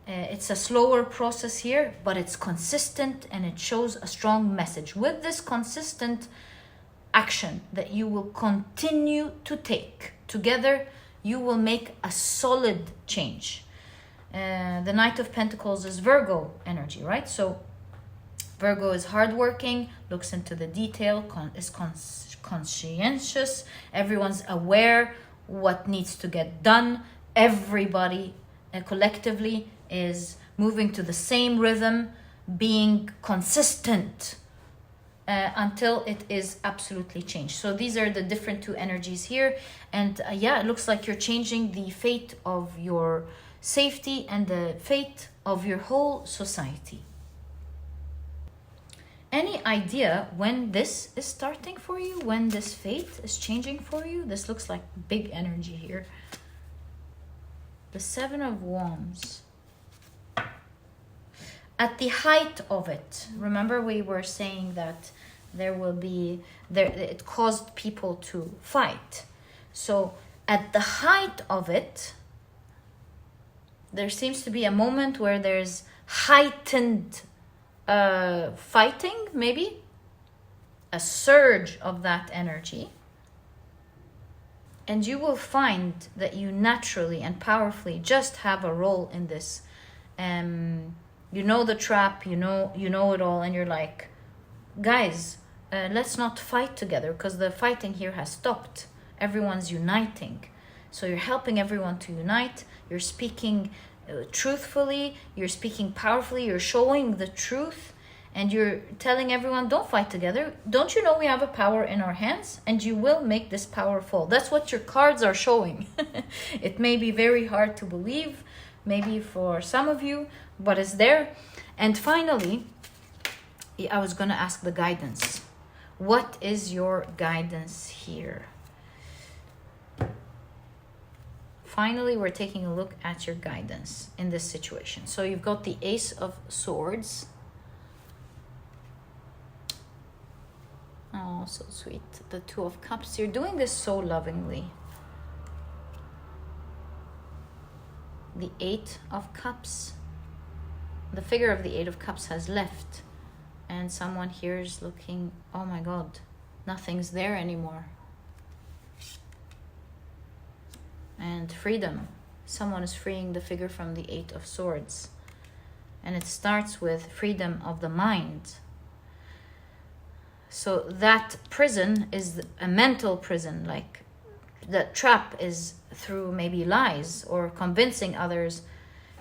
It's a slower process here, but it's consistent and it shows a strong message. With this consistent action that you will continue to take, together you will make a solid change. The Knight of Pentacles is Virgo energy, right? So Virgo is hardworking, looks into the detail, is conscientious. Everyone's aware what needs to get done. Everybody collectively is moving to the same rhythm, being consistent until it is absolutely changed. So these are the different two energies here. And yeah, it looks like you're changing the fate of your safety and the fate of your whole society. Any idea when this is starting for you? When this fate is changing for you? This looks like big energy here. The Seven of Wands. At the height of it, remember we were saying that it caused people to fight. So at the height of it, there seems to be a moment where there's heightened fighting, maybe a surge of that energy, and you will find that you naturally and powerfully just have a role in this. You know the trap, you know it all, and you're like, guys, let's not fight together, because the fighting here has stopped. Everyone's uniting, so you're helping everyone to unite. You're speaking truthfully, you're speaking powerfully, you're showing the truth, and you're telling everyone, don't fight together. Don't you know we have a power in our hands, and you will make this power fall. That's what your cards are showing. It may be very hard to believe, maybe for some of you, but it's there. And finally, I was going to ask the guidance. What is your guidance here? Finally, we're taking a look at your guidance in this situation. So you've got the Ace of Swords. Oh, so sweet. The Two of Cups. You're doing this so lovingly. The Eight of Cups. The figure of the Eight of Cups has left. And someone here is looking, oh my God, nothing's there anymore. And freedom. Someone is freeing the figure from the Eight of Swords. And it starts with freedom of the mind. So that prison is a mental prison, like that trap is through maybe lies or convincing others.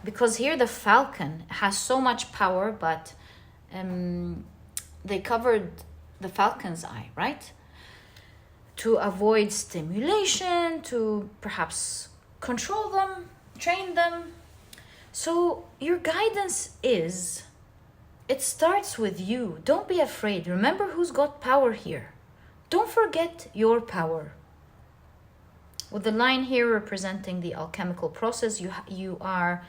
Because here the falcon has so much power, but they covered the falcon's eye, right? To avoid stimulation, to perhaps control them, train them. So your guidance is, it starts with you. Don't be afraid. Remember who's got power here. Don't forget your power. With the line here representing the alchemical process, you are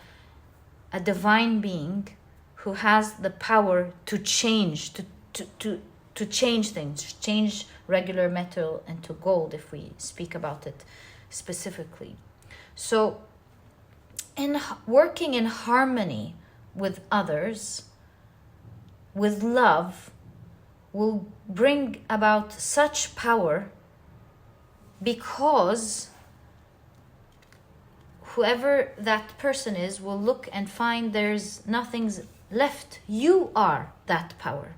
a divine being who has the power to change, to change things, change regular metal into gold, if we speak about it specifically. So in working in harmony with others, with love, will bring about such power, because whoever that person is will look and find there's nothing's left. You are that power.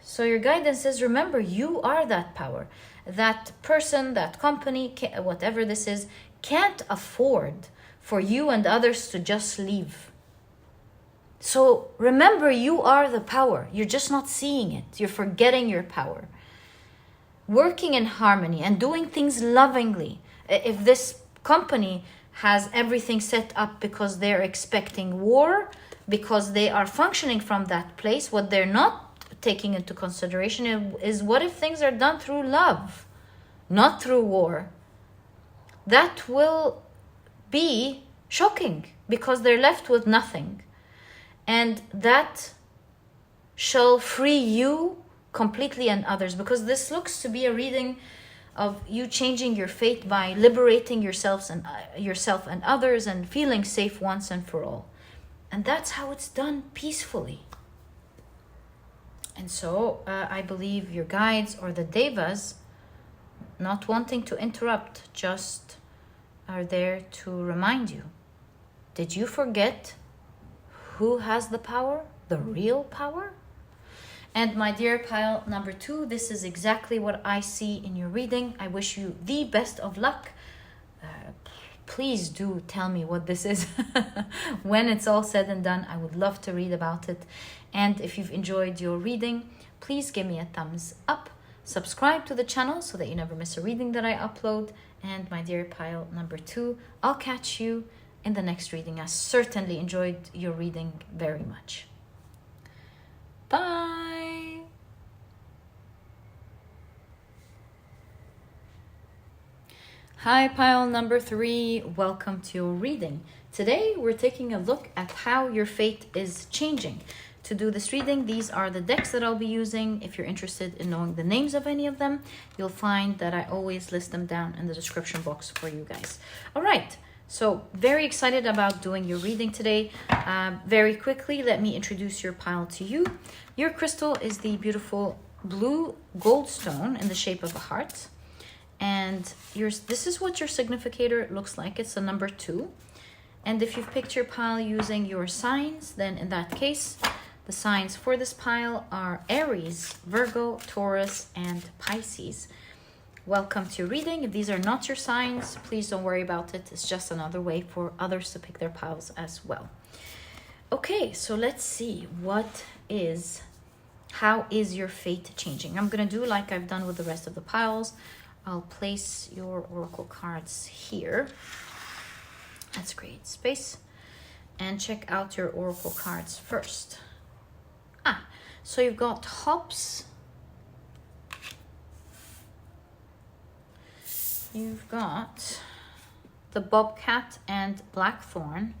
So your guidance is, remember, you are that power. That person, that company, whatever this is, can't afford for you and others to just leave. So remember, you are the power. You're just not seeing it. You're forgetting your power. Working in harmony and doing things lovingly. If this company has everything set up because they're expecting war, because they are functioning from that place, what they're not taking into consideration is, what if things are done through love, not through war? That will be shocking because they're left with nothing. And that shall free you completely and others, because this looks to be a reading of you changing your fate by liberating yourself and others and feeling safe once and for all. And that's how it's done peacefully. And so I believe your guides or the devas, not wanting to interrupt, just are there to remind you. Did you forget who has the power, the real power? And my dear pile number 2, this is exactly what I see in your reading. I wish you the best of luck. Please do tell me what this is. When it's all said and done, I would love to read about it. And if you've enjoyed your reading, please give me a thumbs up. Subscribe to the channel so that you never miss a reading that I upload. And my dear pile number 2, I'll catch you in the next reading. I certainly enjoyed your reading very much. Bye. Hi, pile number 3. Welcome to your reading. Today, we're taking a look at how your fate is changing. To do this reading, these are the decks that I'll be using. If you're interested in knowing the names of any of them, you'll find that I always list them down in the description box for you guys. All right. So very excited about doing your reading today. Very quickly, let me introduce your pile to you. Your crystal is the beautiful blue goldstone in the shape of a heart. And this is what your significator looks like. It's a number 2. And if you've picked your pile using your signs, then in that case, the signs for this pile are Aries, Virgo, Taurus, and Pisces. Welcome to your reading. If these are not your signs, please don't worry about it. It's just another way for others to pick their piles as well. Okay, so let's see how is your fate changing? I'm going to do like I've done with the rest of the piles. I'll place your oracle cards here. Let's create space and check out your oracle cards first. So you've got hops. You've got the bobcat and blackthorn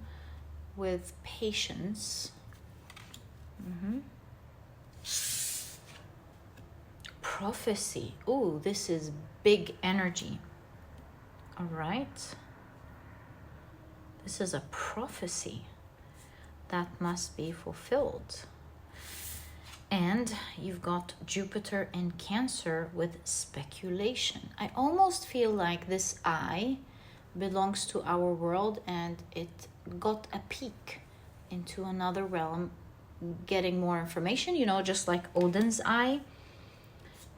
with patience. Prophecy. Ooh, this is big energy. All right. This is a prophecy that must be fulfilled. And you've got Jupiter in Cancer with speculation. I almost feel like this eye belongs to our world and it got a peek into another realm, getting more information, just like Odin's eye.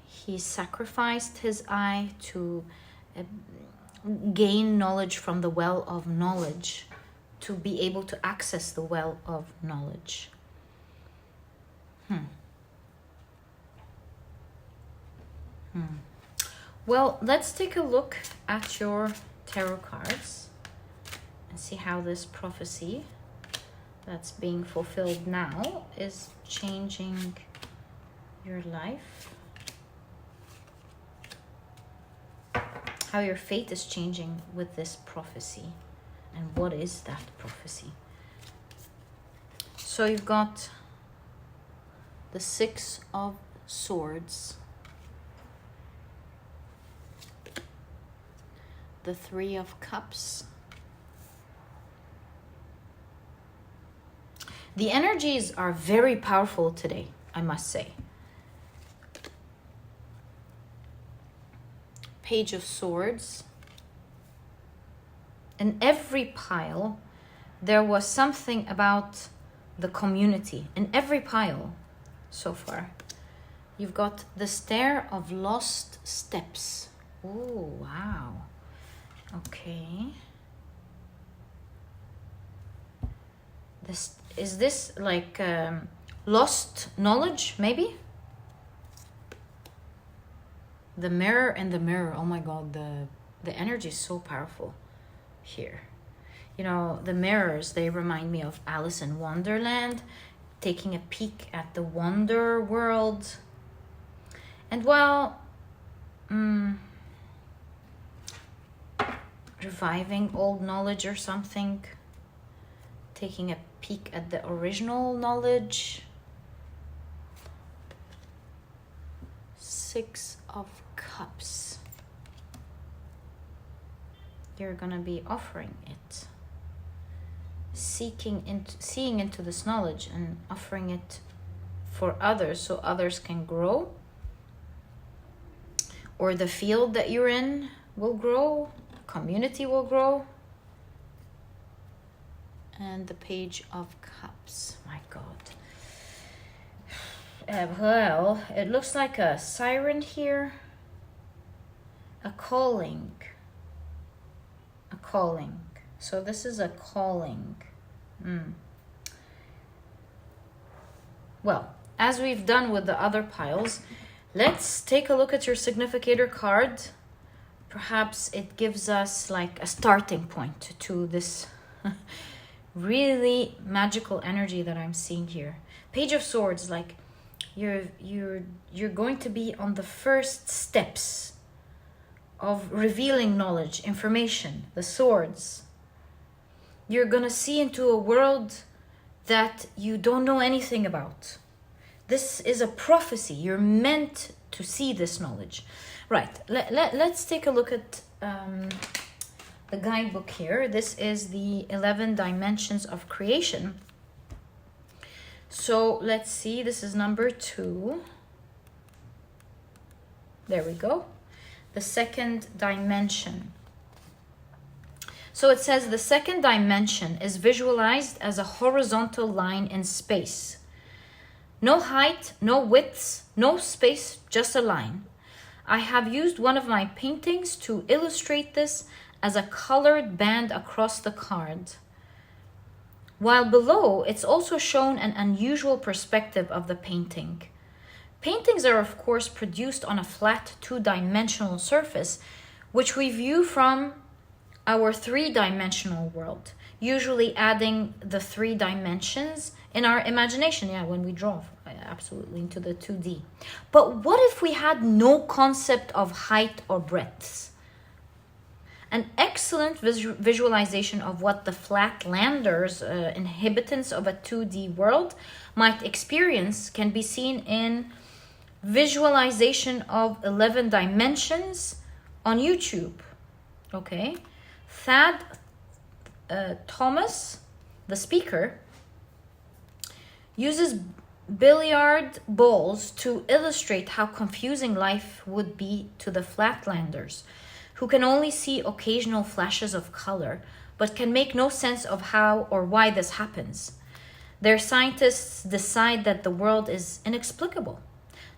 He sacrificed his eye to gain knowledge from the well of knowledge, to be able to access the well of knowledge. Well, let's take a look at your tarot cards and see how this prophecy that's being fulfilled now is changing your life. How your fate is changing with this prophecy. And what is that prophecy? So you've got the 6 of Swords, the 3 of Cups. The energies are very powerful today, I must say. Page of Swords in every pile, there was something about the community. In every pile so far. You've got the Stair of Lost Steps. Oh, wow. Okay. Is this like lost knowledge, maybe? The mirror and the mirror. Oh my God, the energy is so powerful here. You know, the mirrors, they remind me of Alice in Wonderland, taking a peek at the wonder world. And well, reviving old knowledge or something, taking a peek at the original knowledge. Six of Cups. You're gonna be offering it, seeing into this knowledge and offering it for others so others can grow, or the field that you're in will grow, community will grow. And the Page of Cups. My God. Well, it looks like a siren here. A calling. A calling. So this is a calling. Well, as we've done with the other piles, let's take a look at your significator card. Perhaps it gives us like a starting point to this really magical energy that I'm seeing here. Page of Swords, like you're going to be on the first steps of revealing knowledge, information, the swords. You're gonna see into a world that you don't know anything about. This is a prophecy. You're meant to see this knowledge. Right, let's take a look at the guidebook here. This is the 11 Dimensions of Creation. So let's see, this is number 2. There we go. The second dimension. So it says the second dimension is visualized as a horizontal line in space. No height, no widths, no space, just a line. I have used one of my paintings to illustrate this as a colored band across the card. While below, it's also shown an unusual perspective of the painting. Paintings are, of course, produced on a flat 2-dimensional surface, which we view from our 3-dimensional world, usually adding the 3 dimensions in our imagination, when we draw absolutely into the 2D. But what if we had no concept of height or breadths? An excellent visualization of what the flatlanders, inhabitants of a 2D world, might experience can be seen in visualization of 11 dimensions on YouTube. Okay, Thad Thomas, the speaker, uses billiard balls to illustrate how confusing life would be to the flatlanders, who can only see occasional flashes of color, but can make no sense of how or why this happens. Their scientists decide that the world is inexplicable.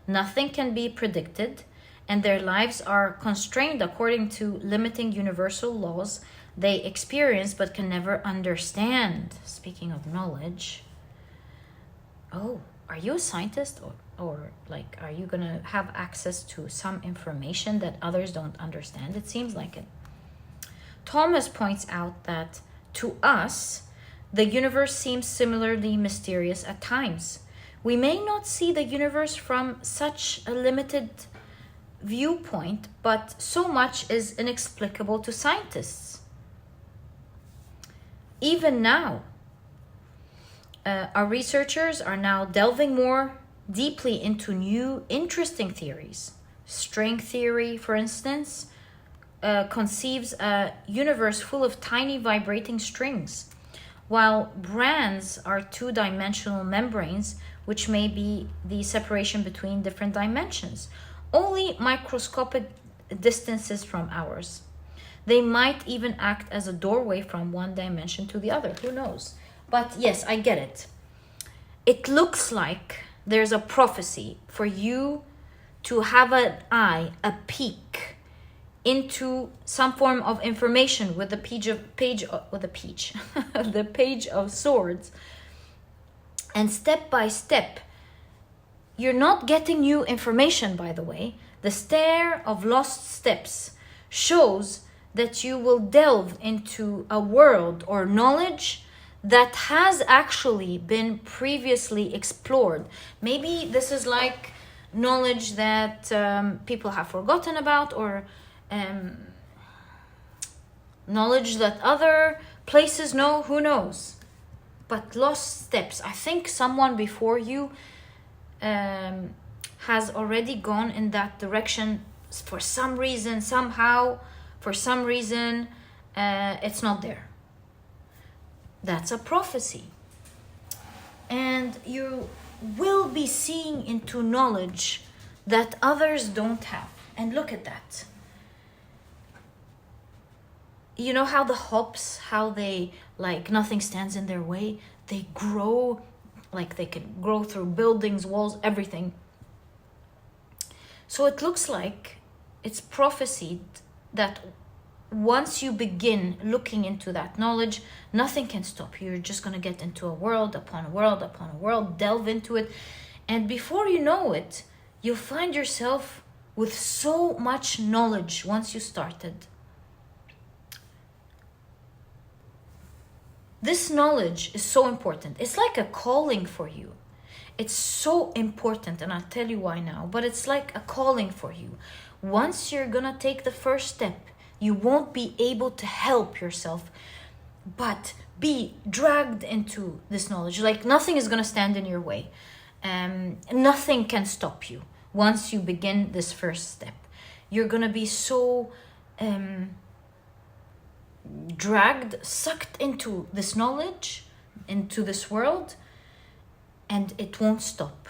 Nothing can be predicted, and their lives are constrained according to limiting universal laws they experience but can never understand. Speaking of knowledge, oh, are you a scientist or like, are you gonna have access to some information that others don't understand? It seems like it. Thomas points out that to us, the universe seems similarly mysterious at times. We may not see the universe from such a limited viewpoint, but so much is inexplicable to scientists. Even now, our researchers are now delving more deeply into new, interesting theories. String theory, for instance, conceives a universe full of tiny vibrating strings, while brands are 2-dimensional membranes, which may be the separation between different dimensions, only microscopic distances from ours. They might even act as a doorway from one dimension to the other. Who knows? But yes, I get it. It looks like there's a prophecy for you to have an eye, a peek into some form of information with the the page of swords. And step by step, you're not getting new information, by the way. The stair of lost steps shows that you will delve into a world or knowledge that has actually been previously explored. Maybe this is like knowledge that people have forgotten about, or knowledge that other places know, who knows. But lost steps, I think someone before you has already gone in that direction for some reason, somehow, for some reason, it's not there. That's a prophecy. And you will be seeing into knowledge that others don't have. And look at that. You know how the hops, how they, like, nothing stands in their way? They grow, like they can grow through buildings, walls, everything. So it looks like it's prophesied that once you begin looking into that knowledge, nothing can stop you. You're just going to get into a world upon a world upon a world, delve into it. And before you know it, you'll find yourself with so much knowledge once you started. This knowledge is so important. It's like a calling for you. It's so important, and I'll tell you why now, but it's like a calling for you. Once you're gonna take the first step, you won't be able to help yourself but be dragged into this knowledge. Like nothing is gonna stand in your way. Nothing can stop you once you begin this first step. You're gonna be so dragged, sucked into this knowledge, into this world, and it won't stop.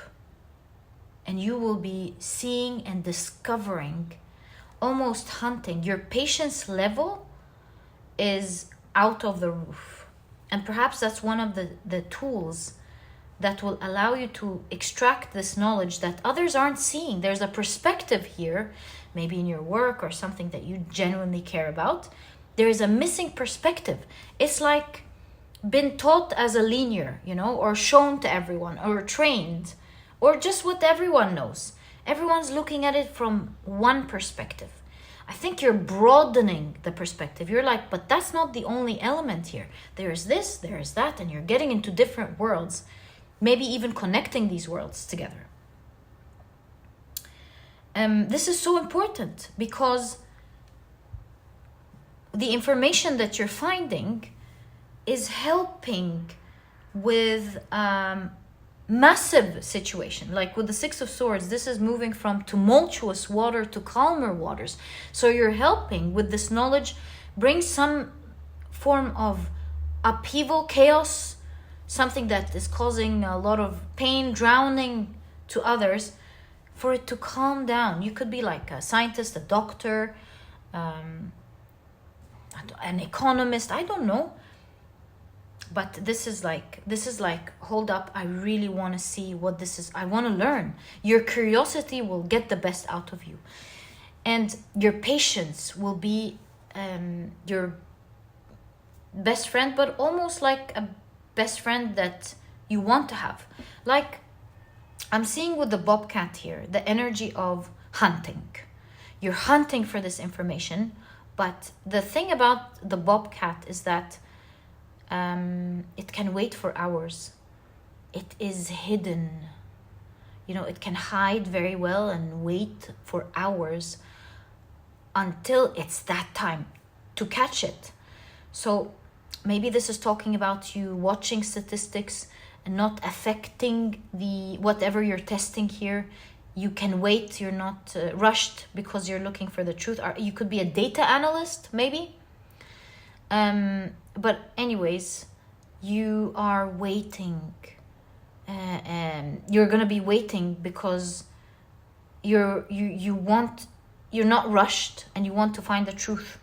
And you will be seeing and discovering, almost hunting. Your patience level is out of the roof. And perhaps that's one of the tools that will allow you to extract this knowledge that others aren't seeing. There's a perspective here, maybe in your work or something that you genuinely care about. There is a missing perspective. It's like been taught as a linear, or shown to everyone, or trained, or just what everyone knows. Everyone's looking at it from one perspective. I think you're broadening the perspective. You're like, but that's not the only element here. There's this, there's that, and you're getting into different worlds, maybe even connecting these worlds together. This is so important because the information that you're finding is helping with massive situation. Like with the Six of Swords, this is moving from tumultuous water to calmer waters. So you're helping with this knowledge bring some form of upheaval, chaos, something that is causing a lot of pain, drowning to others, for it to calm down. You could be like a scientist, a doctor, an economist, I don't know. But this is like, hold up, I really want to see what this is. I want to learn. Your curiosity will get the best out of you. And your patience will be your best friend, but almost like a best friend that you want to have. Like, I'm seeing with the bobcat here, the energy of hunting. You're hunting for this information, but the thing about the bobcat is that it can wait for hours. It is hidden. It can hide very well and wait for hours until it's that time to catch it. So maybe this is talking about you watching statistics and not affecting the whatever you're testing here. You can wait. You're not rushed because you're looking for the truth. Or you could be a data analyst, maybe. But anyways, you are waiting. You're gonna be waiting because you're not rushed and you want to find the truth.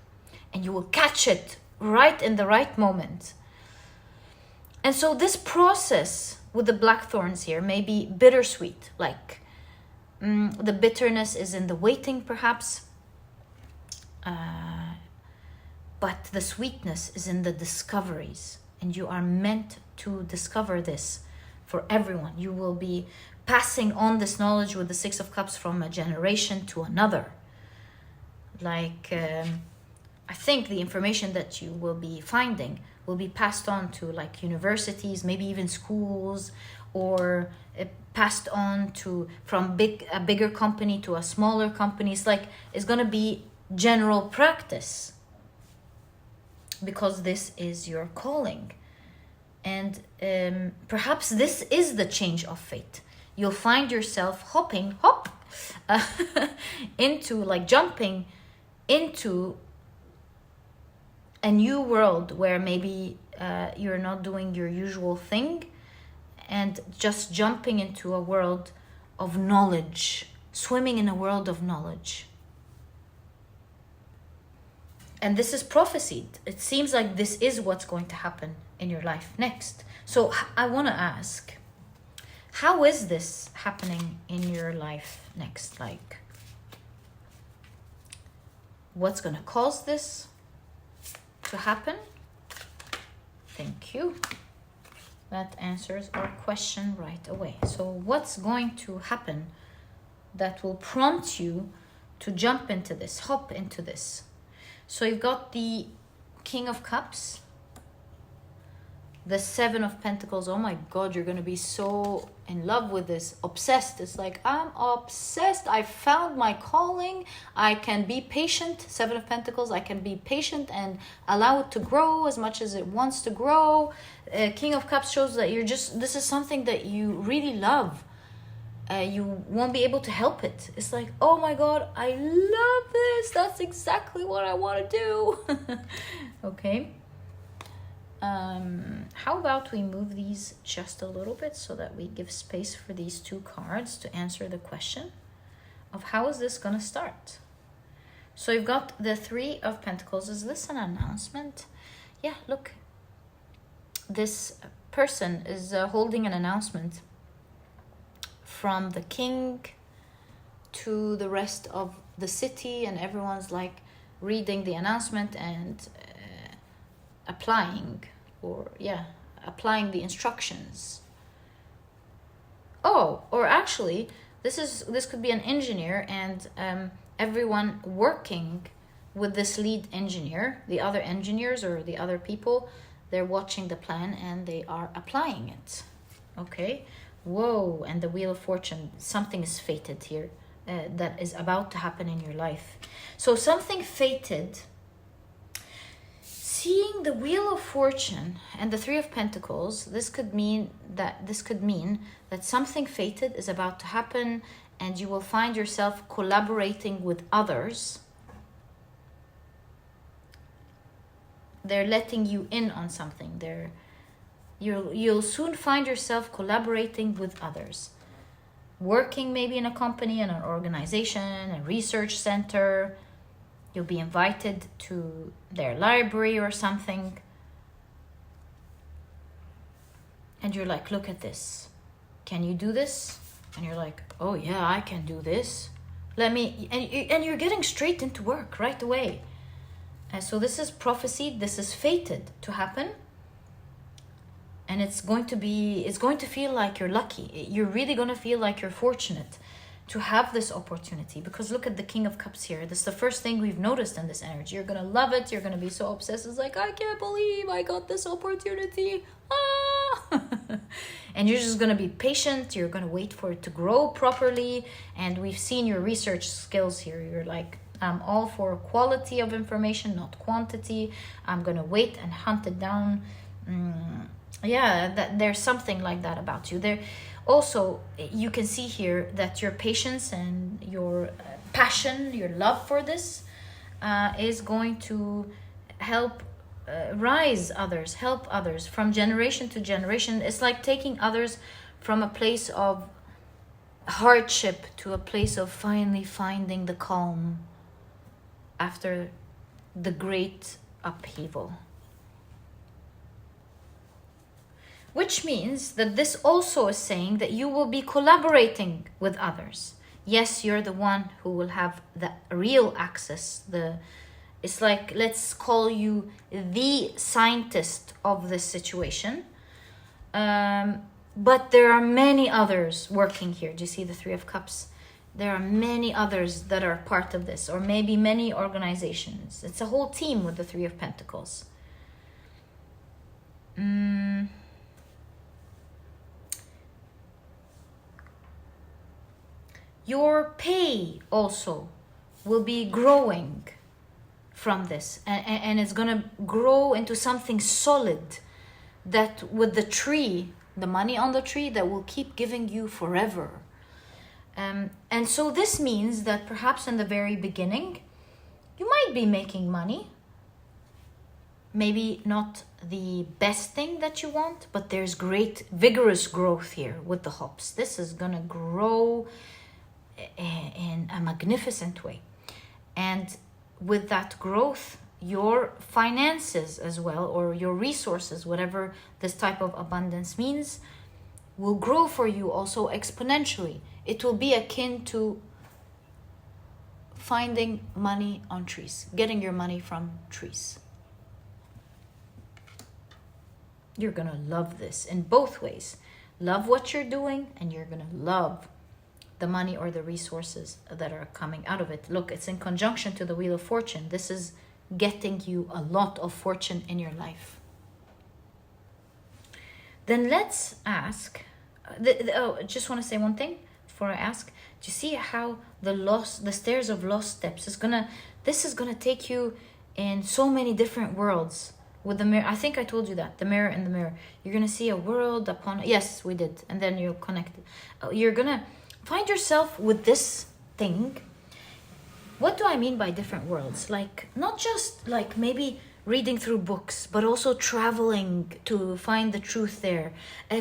and you will catch it right in the right moment. And so this process with the blackthorns here may be bittersweet, like the bitterness is in the waiting perhaps, but the sweetness is in the discoveries, and you are meant to discover this for everyone. You will be passing on this knowledge with the Six of Cups from a generation to another. Like, I think the information that you will be finding will be passed on to like universities, maybe even schools, or passed on to from a bigger company to a smaller company. It's going to be general practice, because this is your calling. And perhaps this is the change of fate. You'll find yourself hopping into, like, jumping into a new world where maybe you're not doing your usual thing, and just jumping into a world of knowledge, swimming in a world of knowledge. And this is prophesied. It seems like this is what's going to happen in your life next. So I want to ask, how is this happening in your life next? Like, what's going to cause this to happen? Thank you. That answers our question right away. So what's going to happen that will prompt you to jump into this, hop into this? So you've got the King of Cups, the Seven of Pentacles. Oh my God, you're going to be so in love with this. Obsessed. It's like, I'm obsessed. I found my calling. I can be patient. Seven of Pentacles. I can be patient and allow it to grow as much as it wants to grow. King of Cups shows that this is something that you really love. You won't be able to help it. It's like, oh my God, I love this. That's exactly what I want to do. Okay. How about we move these just a little bit so that we give space for these two cards to answer the question of how is this going to start? So you've got the Three of Pentacles. Is this an announcement? Yeah, look. This person is holding an announcement from the king to the rest of the city, and everyone's like reading the announcement and applying the instructions. Oh, or actually this could be an engineer, and everyone working with this lead engineer, the other engineers or the other people, they're watching the plan and they are applying it. Okay. Whoa. And the Wheel of Fortune, something is fated here that is about to happen in your life. So something fated. Seeing the Wheel of Fortune and the Three of Pentacles, this could mean that something fated is about to happen, and you will find yourself collaborating with others. They're letting you in on something. You'll soon find yourself collaborating with others, working maybe in a company, in an organization, a research center. You'll be invited to their library or something. And you're like, look at this. Can you do this? And you're like, oh yeah, I can do this. And you're getting straight into work right away. And so this is prophesied. This is fated to happen. And it's going to feel like you're lucky. You're really going to feel like you're fortunate to have this opportunity, because look at the King of Cups here. This is the first thing we've noticed in this energy. You're going to love it. You're going to be so obsessed. It's like, I can't believe I got this opportunity. Ah! And you're just going to be patient. You're going to wait for it to grow properly. And we've seen your research skills here. You're like, I'm all for quality of information, not quantity. I'm going to wait and hunt it down. There's something like that about you. There also, you can see here that your patience and your passion, your love for this is going to help help others from generation to generation. It's like taking others from a place of hardship to a place of finally finding the calm after the great upheaval. Which means that this also is saying that you will be collaborating with others. Yes, you're the one who will have the real access. It's like, let's call you the scientist of this situation. But there are many others working here. Do you see the Three of Cups? There are many others that are part of this, or maybe many organizations. It's a whole team with the Three of Pentacles. Your pay also will be growing from this, and it's gonna grow into something solid, that with the tree, the money on the tree, that will keep giving you forever. And so this means that perhaps in the very beginning, you might be making money. Maybe not the best thing that you want, but there's great vigorous growth here with the hops. This is gonna grow in a magnificent way. And with that growth, your finances as well, or your resources, whatever this type of abundance means, will grow for you also exponentially. It will be akin to finding money on trees, getting your money from trees. You're gonna love this in both ways. Love what you're doing, and you're gonna love the money or the resources that are coming out of it. Look, it's in conjunction to the Wheel of Fortune. This is getting you a lot of fortune in your life. Then let's ask, just want to say one thing before I ask. Do you see how the stairs of lost steps this is gonna take you in so many different worlds with the mirror? I think I told you that, the mirror in the mirror. You're gonna see a world upon, yes, we did. And then you're connected. You're gonna find yourself with this thing. What do I mean by different worlds? Like, not just like maybe reading through books, but also traveling to find the truth there,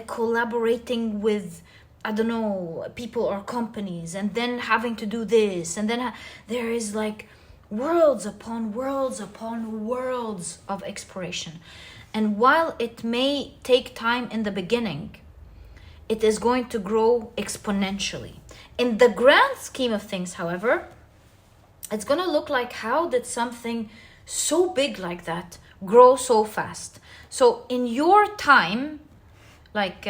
collaborating with, I don't know, people or companies, and then having to do this, and then there is like worlds upon worlds upon worlds of exploration. And while it may take time in the beginning, it is going to grow exponentially. In the grand scheme of things, however, it's going to look like, how did something so big like that grow so fast? So in your time, like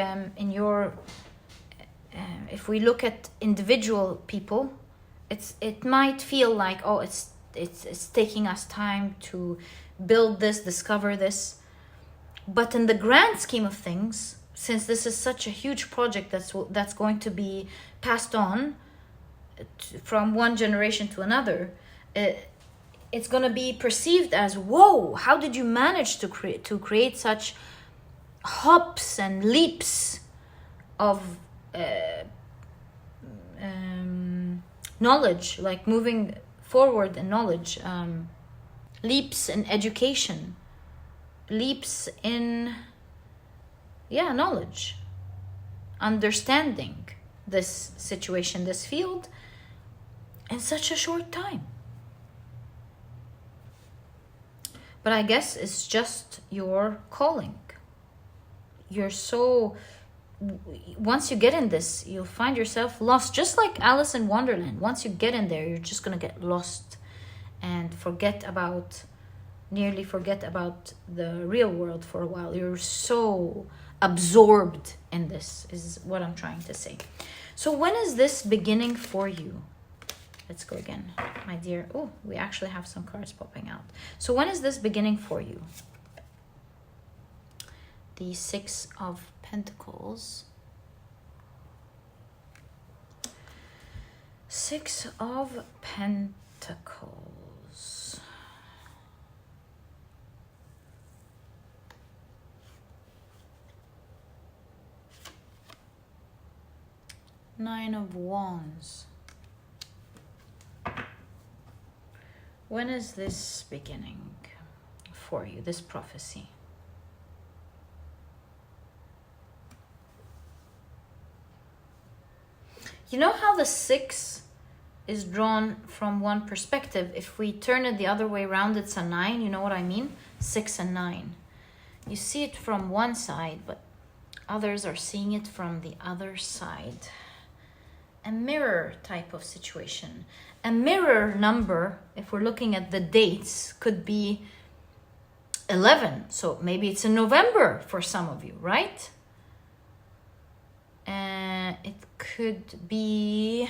if we look at individual people, it might feel like, oh, it's taking us time to build this, discover this. But in the grand scheme of things, since this is such a huge project that's going to be passed on from one generation to another, it's going to be perceived as, whoa, how did you manage to create such hops and leaps of knowledge, like moving forward in knowledge, leaps in education, leaps in knowledge, understanding this situation, this field, in such a short time. But I guess it's just your calling. Once you get in this, you'll find yourself lost, just like Alice in Wonderland. Once you get in there, you're just gonna get lost and nearly forget about the real world for a while. You're so absorbed in this, is what I'm trying to say. So when is this beginning for you? Let's go again, my dear. Oh, we actually have some cards popping out. So when is this beginning for you? The Six of Pentacles. Six of Pentacles. Nine of Wands. When is this beginning for you, this prophecy? You know how the 6 is drawn from one perspective. If we turn it the other way around, it's a 9. You know what I mean? 6 and 9. You see it from one side, but others are seeing it from the other side. A mirror type of situation. A mirror number, if we're looking at the dates, could be 11. So maybe it's in November for some of you, right? It could be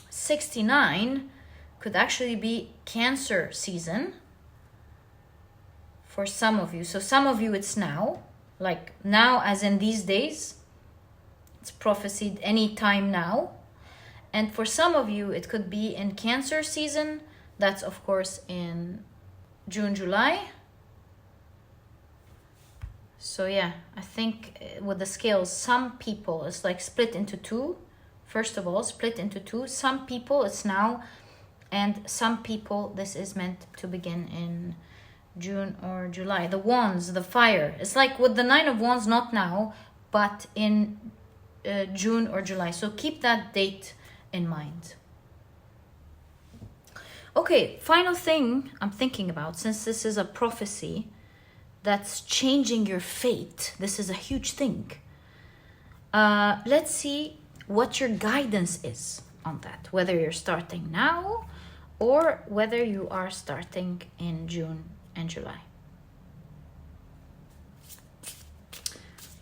69 could actually be Cancer season for some of you. So some of you it's now, like now as in these days. It's prophesied any time now. And for some of you it could be in Cancer season. That's of course in June, July. So yeah, I think with the scales, some people, it's like split into two. First of all, split into two. Some people it's now, and some people this is meant to begin in June or July. The wands, the fire. It's like with the 9 of wands, not now, but in June or July. So keep that date in mind. Okay, final thing I'm thinking about, since this is a prophecy that's changing your fate. This is a huge thing. Let's see what your guidance is on that, whether you're starting now or whether you are starting in June and July.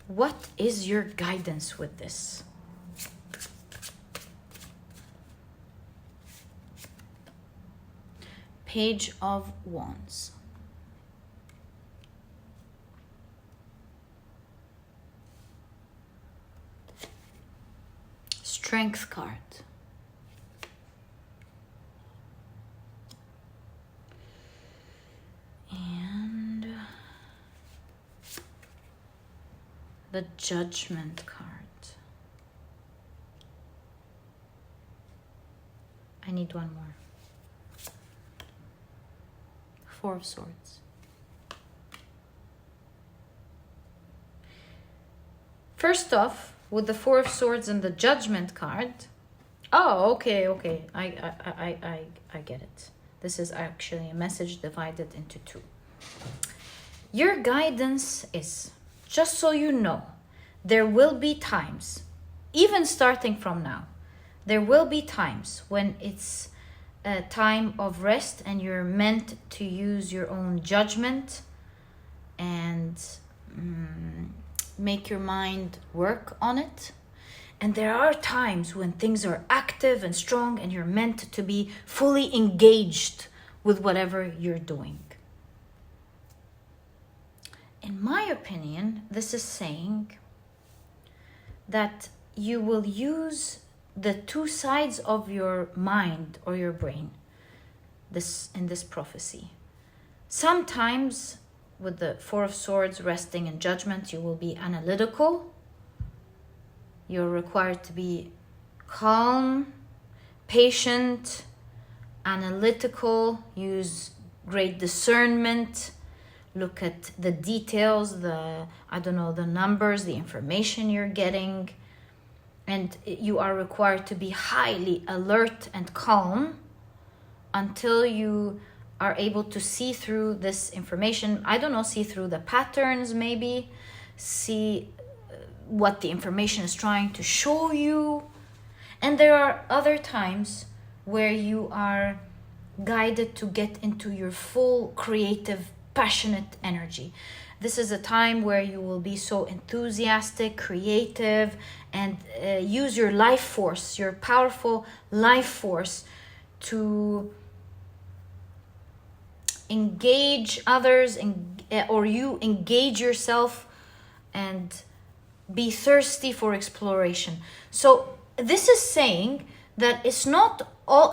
What is your guidance with this? Page of Wands. Strength card. And the Judgment card. I need one more. 4 of Swords. First off, with the 4 of Swords and the Judgment card. Oh, okay. I get it. This is actually a message divided into 2. Your guidance is, just so you know, there will be times, even starting from now, there will be times when it's a time of rest and you're meant to use your own judgment and make your mind work on it. And there are times when things are active and strong and you're meant to be fully engaged with whatever you're doing. In my opinion, this is saying that you will use the 2 sides of your mind or your brain in this prophecy. Sometimes with the 4 of Swords resting in Judgment, you will be analytical. You're required to be calm, patient, analytical, use great discernment, look at the details, the numbers, the information you're getting. And you are required to be highly alert and calm until you are able to see through this information. See through the patterns maybe, see what the information is trying to show you. And there are other times where you are guided to get into your full creative, passionate energy. This is a time where you will be so enthusiastic, creative, and use your life force, your powerful life force to engage others, or you engage yourself and be thirsty for exploration. So this is saying that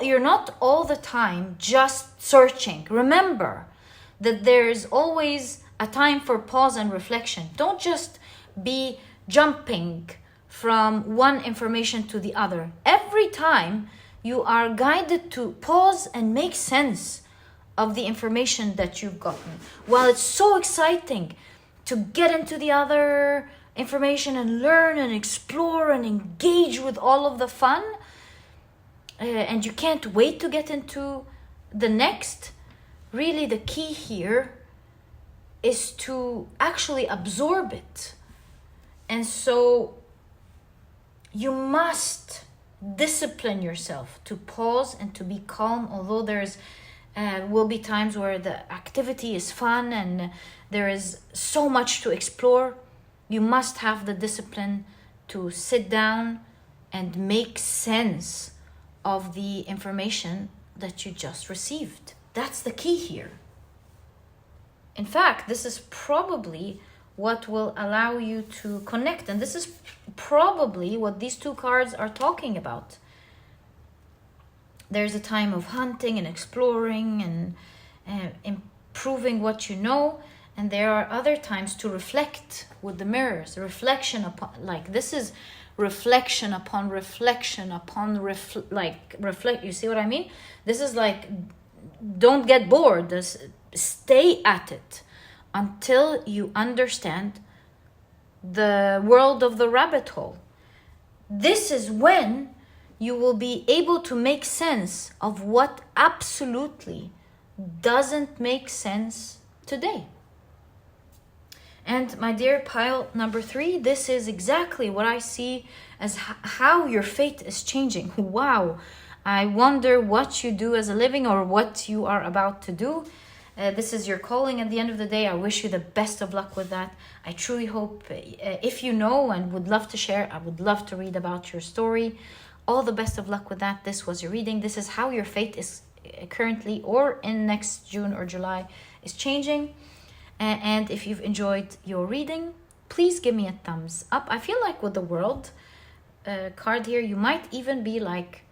you're not all the time just searching. Remember that there is always a time for pause and reflection. Don't just be jumping from one information to the other. Every time you are guided to pause and make sense of the information that you've gotten. While it's so exciting to get into the other information and learn and explore and engage with all of the fun, and you can't wait to get into the next, really the key here is to actually absorb it. And so you must discipline yourself to pause and to be calm, although there's will be times where the activity is fun and there is so much to explore. You must have the discipline to sit down and make sense of the information that you just received. That's the key here. In fact, this is probably what will allow you to connect, and this is probably what these two cards are talking about. There's a time of hunting and exploring and improving what you know, and there are other times to reflect with the mirrors, reflection upon, like this is reflection upon reflection upon reflect. You see what I mean? This is like, don't get bored. Stay at it until you understand the world of the rabbit hole. This is when you will be able to make sense of what absolutely doesn't make sense today. And my dear pile number 3, this is exactly what I see as how your fate is changing. Wow. I wonder what you do as a living or what you are about to do. This is your calling at the end of the day. I wish you the best of luck with that. I truly hope, if you know and would love to share, I would love to read about your story. All the best of luck with that. This was your reading. This is how your fate is currently or in next June or July is changing. And if you've enjoyed your reading, please give me a thumbs up. I feel like with the world card here, you might even be like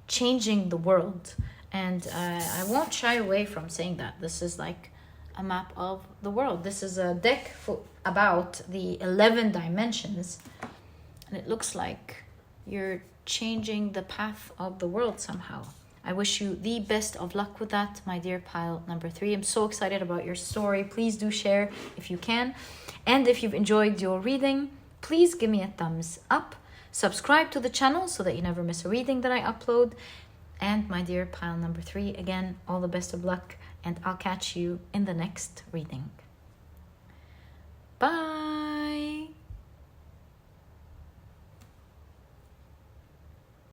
changing the world. And I won't shy away from saying that. This is like a map of the world. This is a deck about the 11 dimensions. And it looks like you're changing the path of the world somehow. I wish you the best of luck with that, my dear pile number 3. I'm so excited about your story. Please do share if you can. And if you've enjoyed your reading, please give me a thumbs up. Subscribe to the channel so that you never miss a reading that I upload. And my dear pile number 3, again, all the best of luck. And I'll catch you in the next reading. Bye.